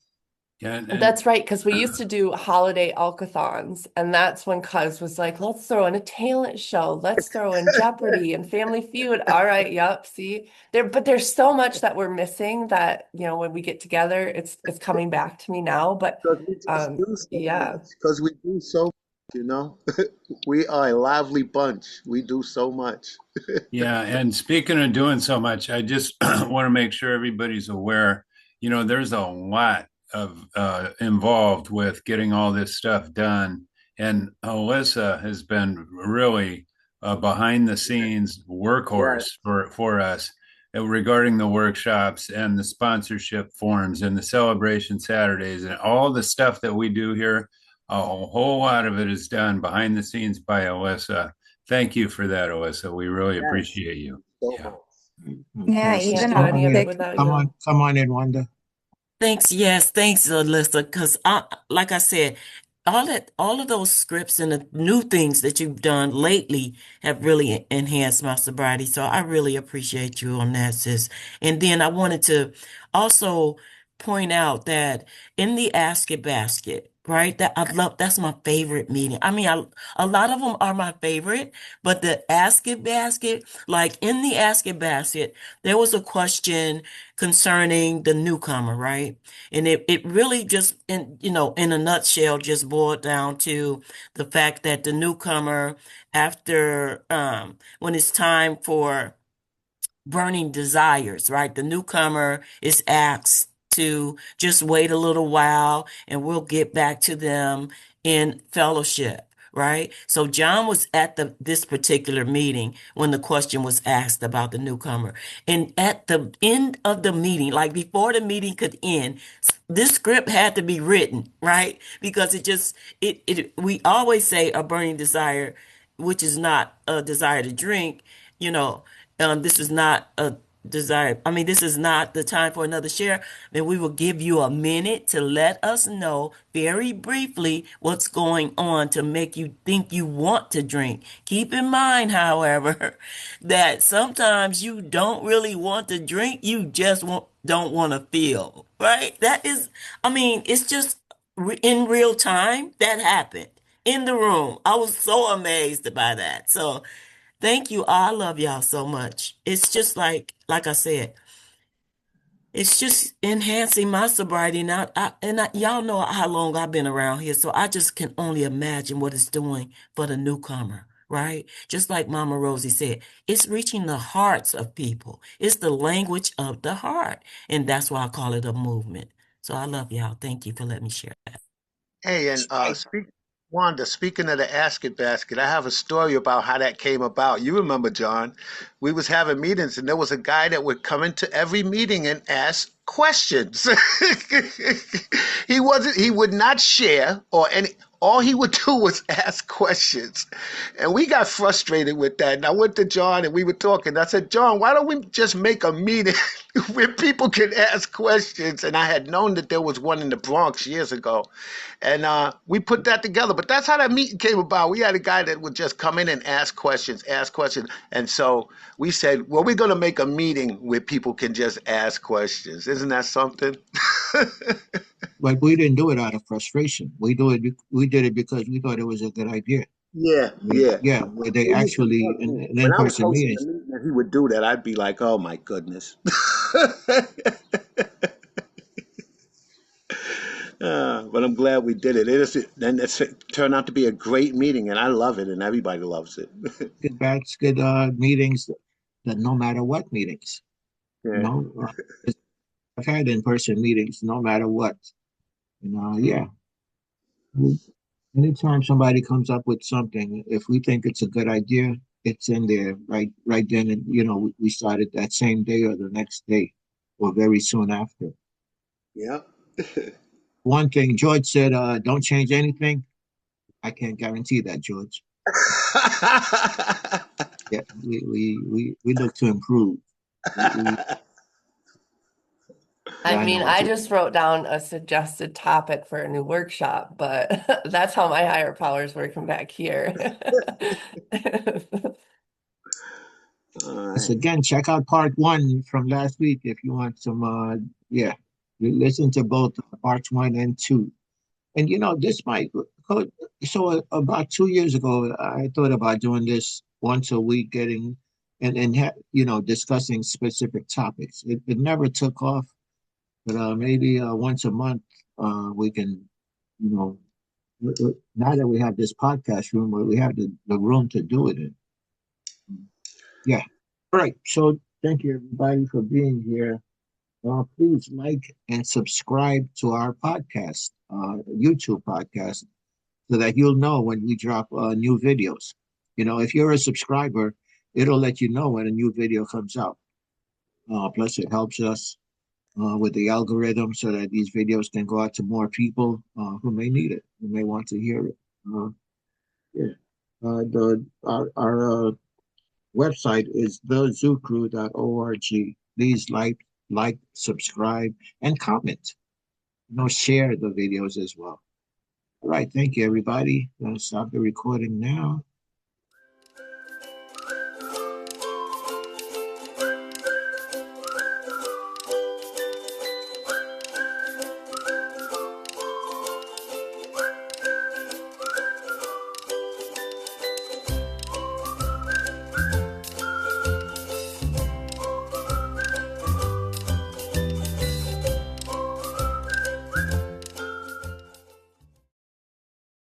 yeah, That's right, because we used to do holiday alkathons, and that's when Cuz was like, let's throw in a talent show, let's throw in Jeopardy and Family Feud. All right, yep, see but there's so much that we're missing that, when we get together, it's coming back to me now. But Because we just do so yeah. much. Because we do so much. We are a lively bunch. We do so much. yeah. And speaking of doing so much, I just want to make sure everybody's aware, there's a lot of involved with getting all this stuff done. And Alyssa has been really a behind the scenes Yes. workhorse for us regarding the workshops and the sponsorship forms and the celebration Saturdays and all the stuff that we do here. A whole lot of it is done behind the scenes by Alyssa. Thank you for that, Alyssa. We really Yes. appreciate you. So Yeah. much. Yeah, Okay, Can't even do I'll any of it pick. without come you. on in, Wanda. Thanks. Yes, thanks, Alyssa. Because like I said, all of those scripts and the new things that you've done lately have really enhanced my sobriety. So I really appreciate you on that, sis. And then I wanted to also point out that in the Ask It basket, right? That's my favorite meeting. I mean, a lot of them are my favorite, but the Ask It basket, like in the Ask It basket, there was a question concerning the newcomer, right? And it really just in a nutshell just boiled down to the fact that the newcomer, after when it's time for burning desires, right? The newcomer is asked to just wait a little while and we'll get back to them in fellowship, right? So John was at this particular meeting when the question was asked about the newcomer. And at the end of the meeting, like before the meeting could end, this script had to be written, right? Because we always say a burning desire, which is not a desire to drink, you know, this is not a desire. I mean, this is not the time for another share. Then we will give you a minute to let us know very briefly what's going on to make you think you want to drink. Keep in mind, however, that sometimes you don't really want to drink. You just don't want to feel, right? That is, I mean, it's just in real time that happened in the room. I was so amazed by that. So thank you. I love y'all so much. It's just like I said, it's just enhancing my sobriety. Now, y'all know how long I've been around here, so I just can only imagine what it's doing for the newcomer, right? Just like Mama Rosie said, it's reaching the hearts of people. It's the language of the heart, and that's why I call it a movement. So I love y'all. Thank you for letting me share that. Hey, and Wanda, speaking of the Ask It basket, I have a story about how that came about. You remember, John, we was having meetings and there was a guy that would come into every meeting and ask questions. He would not share or any, all he would do was ask questions. And we got frustrated with that. And I went to John and we were talking. I said, John, why don't we just make a meeting where people can ask questions? And I had known that there was one in the Bronx years ago. And we put that together. But that's how that meeting came about. We had a guy that would just come in and ask questions. And so we said, well, we're going to make a meeting where people can just ask questions. Isn't that something? But we didn't do it out of frustration. We did it because we thought it was a good idea. Yeah, yeah. Yeah, where they It used to actually bug me. in When I was in-person hosting a meetings. meeting and he would do that, I'd be like, oh my goodness. But I'm glad we did it. It turned out to be a great meeting, and I love it, and everybody loves it. Good meetings that no matter what meetings, you Yeah. know, I've had in-person meetings no matter what. Yeah. Anytime somebody comes up with something, if we think it's a good idea, it's in there right then, and we started that same day or the next day, or very soon after. Yeah. One thing George said, "Don't change anything." I can't guarantee that, George. Yeah, we look to improve. I I mean, know, I just wrote down a suggested topic for a new workshop, but that's how my higher power's working back here. All So right. again, check out part 1 from last week if you want some. Yeah, you listen to both parts 1 and 2. And this might. So about 2 years ago, I thought about doing this once a week, discussing specific topics. It never took off, but maybe once a month we can, you know, now that we have this podcast room where we have the room to do it in. Yeah. All right. So thank you everybody for being here. Please like and subscribe to our podcast, YouTube podcast, so that you'll know when we drop new videos. If you're a subscriber, it'll let you know when a new video comes out. Plus, it helps us with the algorithm so that these videos can go out to more people who may need it, who may want to hear it. Yeah. Our website is thezooCrew.org. Please like, subscribe, and comment. Share the videos as well. All right, thank you, everybody. I'm gonna stop the recording now.